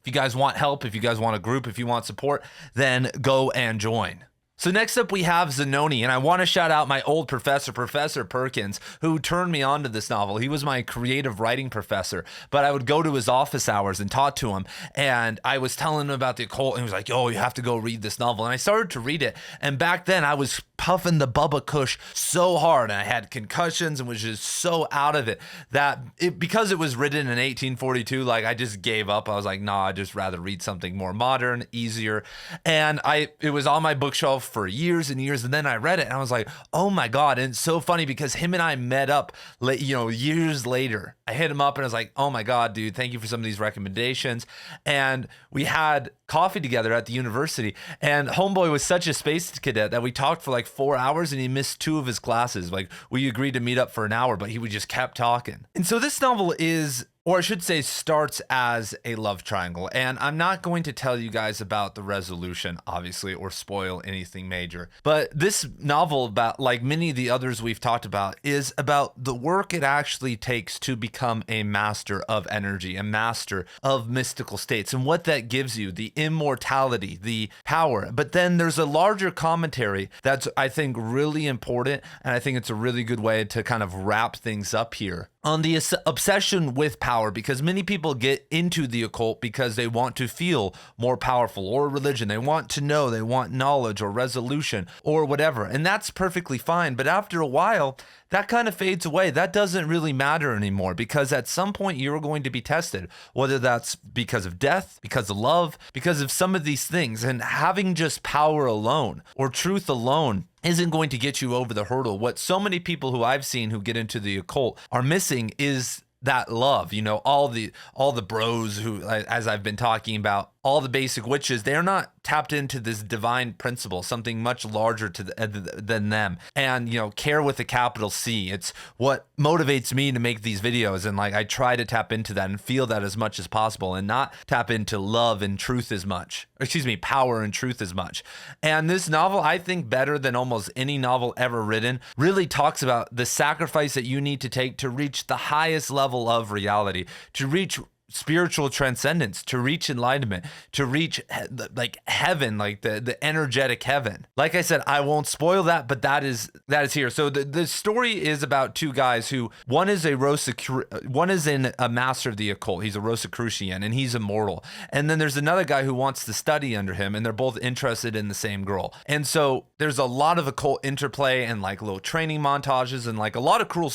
if you guys want help, if you guys want a group, if you want support, then go and join. So next up we have Zanoni, and I want to shout out my old professor, Professor Perkins, who turned me on to this novel. He was my creative writing professor, but I would go to his office hours and talk to him, and I was telling him about the occult, and he was like, "Oh, you have to go read this novel." And I started to read it, and back then I was puffing the Bubba Kush so hard, and I had concussions and was just so out of it that because it was written in 1842, like I just gave up. I was like, nah, I'd just rather read something more modern, easier. And it was on my bookshelf for years and years, and then I read it and I was like, oh my God. And it's so funny because him and I met up years later. I hit him up and I was like, oh my God, dude, thank you for some of these recommendations. And we had coffee together at the university, and homeboy was such a space cadet that we talked for like 4 hours, and he missed 2 of his classes. Like, we agreed to meet up for an hour, but he would just kept talking. And so this novel is, or I should say, starts as a love triangle. And I'm not going to tell you guys about the resolution, obviously, or spoil anything major. But this novel, about like many of the others we've talked about, is about the work it actually takes to become a master of energy, a master of mystical states, and what that gives you, the immortality, the power. But then there's a larger commentary that's, I think, really important, and I think it's a really good way to kind of wrap things up here on the obsession with power, because many people get into the occult because they want to feel more powerful, or religion. They want to know, they want knowledge or resolution or whatever. And that's perfectly fine. But after a while, that kind of fades away. That doesn't really matter anymore, because at some point you're going to be tested, whether that's because of death, because of love, because of some of these things. And having just power alone or truth alone isn't going to get you over the hurdle. What so many people who I've seen who get into the occult are missing is that love. All the bros who, as I've been talking about, all the basic witches, they're not tapped into this divine principle, something much larger than them. And, care with a capital C. It's what motivates me to make these videos. And I try to tap into that and feel that as much as possible, and not tap into love and truth as much. Power and truth as much. And this novel, I think, better than almost any novel ever written, really talks about the sacrifice that you need to take to reach the highest level of reality, to reach spiritual transcendence, to reach enlightenment, to reach heaven, like the energetic heaven. Like I said, I won't spoil that, but that is here. So the story is about 2 guys who, one is a master of the occult. He's a Rosicrucian, and he's immortal. And then there's another guy who wants to study under him, and they're both interested in the same girl. And so there's a lot of occult interplay and little training montages and a lot of cruel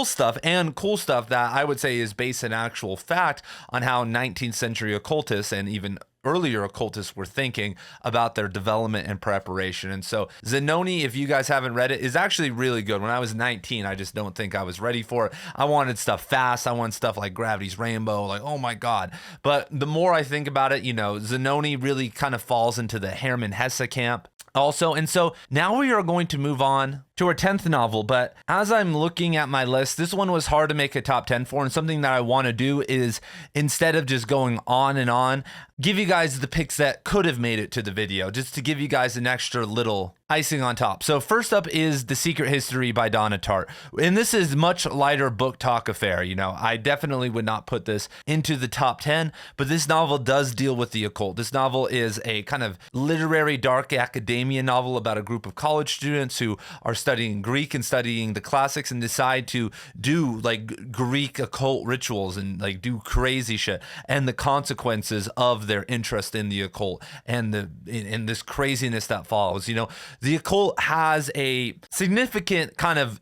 stuff, and cool stuff that I would say is based in actual fact on how 19th century occultists and even earlier occultists were thinking about their development and preparation. And so Zanoni, if you guys haven't read it, is actually really good. When I was 19, I just don't think I was ready for it. I wanted stuff fast. I wanted stuff like Gravity's Rainbow, oh my God. But the more I think about it, Zanoni really kind of falls into the Hermann Hesse camp also. And so now we are going to move on to our 10th novel. But as I'm looking at my list, this one was hard to make a top 10 for, and something that I want to do is, instead of just going on and on, give you guys the picks that could have made it to the video, just to give you guys an extra little icing on top. So first up is The Secret History by Donna Tartt. And this is much lighter book talk affair. I definitely would not put this into the top 10, but this novel does deal with the occult. This novel is a kind of literary dark academia novel about a group of college students who are studying Greek and studying the classics and decide to do like Greek occult rituals and like do crazy shit, and the consequences of their interest in the occult and this craziness that follows. You know, the occult has a significant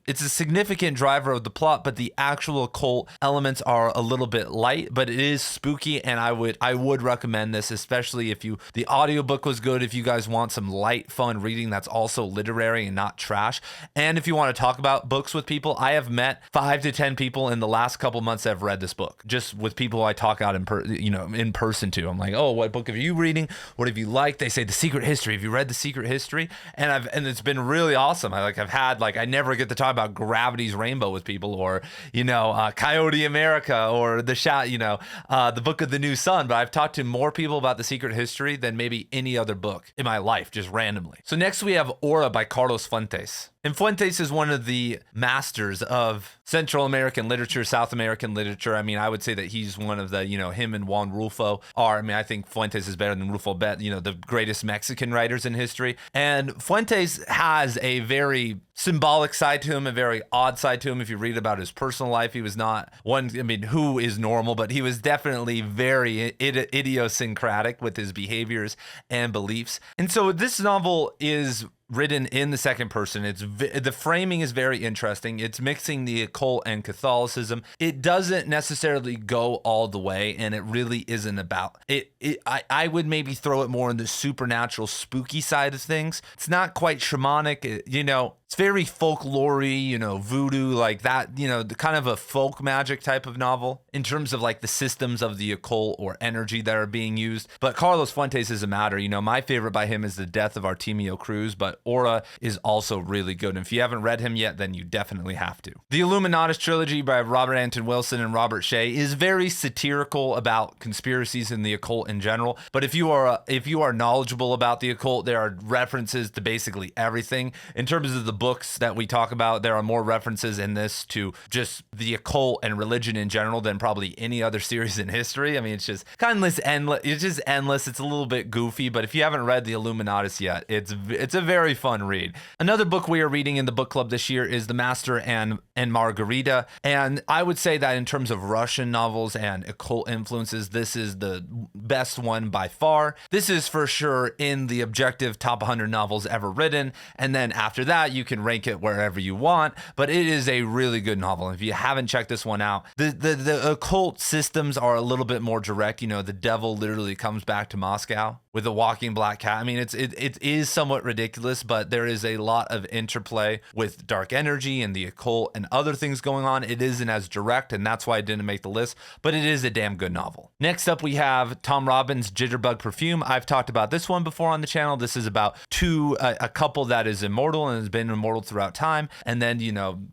it's a significant driver of the plot, but the actual occult elements are a little bit light, but it is spooky, and I would recommend this, especially if the audiobook was good, if you guys want some light, fun reading that's also literary and not trash. And if you want to talk about books with people, I have met 5 to 10 people in the last couple months that have read this book, just with people I talk out in person to. I'm like, oh, what book are you reading? What have you liked? They say The Secret History. Have you read The Secret History? And it's been really awesome. I never get to talk about Gravity's Rainbow with people, or Coyote America, or the Book of the New Sun. But I've talked to more people about The Secret History than maybe any other book in my life, just randomly. So next we have Aura by Carlos Fuentes. And Fuentes is one of the masters of Central American literature, South American literature. I mean, I would say that he's one of the, him and Juan Rulfo are, I think Fuentes is better than Rulfo Bet, the greatest Mexican writers in history. And Fuentes has a very symbolic side to him, a very odd side to him. If you read about his personal life, he was not who is normal, but he was definitely very idiosyncratic with his behaviors and beliefs. And so this novel is written in the second person. The framing is very interesting. It's mixing the occult and Catholicism. It doesn't necessarily go all the way, and it really isn't about it. I would maybe throw it more in the supernatural, spooky side of things. It's not quite shamanic. It's very folklore-y, voodoo, like that, the kind of a folk magic type of novel in terms of like the systems of the occult or energy that are being used. But Carlos Fuentes is a matter. My favorite by him is The Death of Artemio Cruz, but Aura is also really good. And if you haven't read him yet, then you definitely have to. The Illuminatus trilogy by Robert Anton Wilson and Robert Shea is very satirical about conspiracies in the occult in general. But if you are knowledgeable about the occult, there are references to basically everything. In terms of the books that we talk about, there are more references in this to just the occult and religion in general than probably any other series in history. It's just endless. It's just endless. It's a little bit goofy, but if you haven't read the Illuminatus yet, it's a very fun read. Another book we are reading in the book club this year is The Master and Margarita, and I would say that in terms of Russian novels and occult influences, this is the best one by far. This is for sure in the objective top 100 novels ever written, and then after that you can rank it wherever you want, but it is a really good novel. If you haven't checked this one out, the occult systems are a little bit more direct. The devil literally comes back to Moscow with a walking black cat. It is somewhat ridiculous, but there is a lot of interplay with dark energy and the occult and other things going on. It isn't as direct, and that's why it didn't make the list, but it is a damn good novel. Next up, we have Tom Robbins' Jitterbug Perfume. I've talked about this one before on the channel. This is about a couple that is immortal and has been immortal throughout time, and then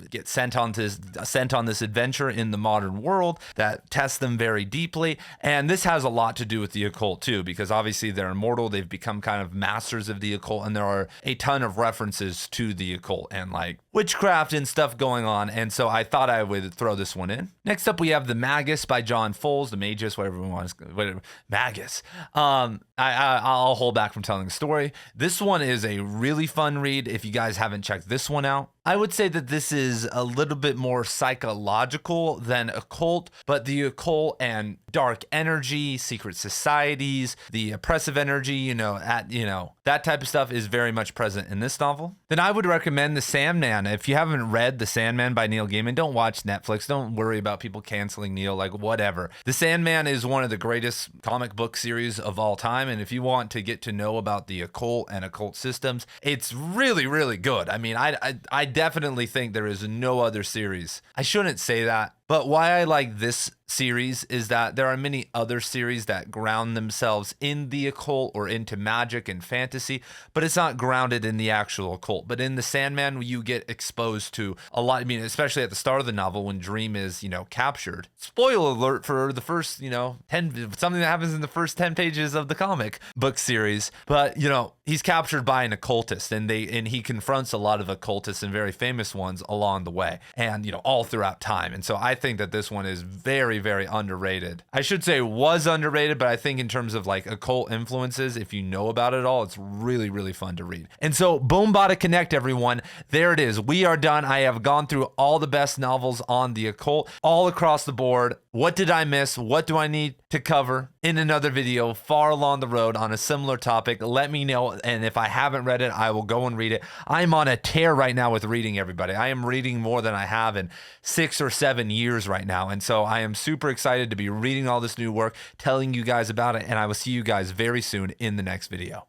get sent on this adventure in the modern world that tests them very deeply. And this has a lot to do with the occult too, because obviously they're immortal. They've become kind of masters of the occult, and there are a ton of references to the occult and like witchcraft and stuff going on. And so I thought I would throw this one in. Next up, we have The Magus by John Foles, the Magus, whatever we want, whatever, Magus. I'll hold back from telling the story. This one is a really fun read. If you guys haven't checked this one out, I would say that this is a little bit more psychological than occult, but the occult and dark energy, secret societies, the oppressive energy, that type of stuff is very much present in this novel. Then I would recommend The Sandman. If you haven't read The Sandman by Neil Gaiman, don't watch Netflix. Don't worry about people canceling Neil, like whatever. The Sandman is one of the greatest comic book series of all time, and if you want to get to know about the occult and occult systems, it's really, really good. I definitely think there is no other series. I shouldn't say that, but why I like this series is that there are many other series that ground themselves in the occult or into magic and fantasy, but it's not grounded in the actual occult. But in The Sandman, you get exposed to a lot. Especially at the start of the novel when Dream is, captured. Spoiler alert for the first, 10, something that happens in the first 10 pages of the comic book series. But, he's captured by an occultist, and he confronts a lot of occultists and very famous ones along the way, and, all throughout time. And so I think that this one is very, very underrated. I should say was underrated, but I think in terms of like occult influences, if you know about it all, it's really, really fun to read. And so Boom Bada Connect, everyone. There it is. We are done. I have gone through all the best novels on the occult all across the board. What did I miss? What do I need to cover in another video far along the road on a similar topic? Let me know. And if I haven't read it, I will go and read it. I'm on a tear right now with reading, everybody. I am reading more than I have in 6 or 7 years right now. And so I am super excited to be reading all this new work, telling you guys about it. And I will see you guys very soon in the next video.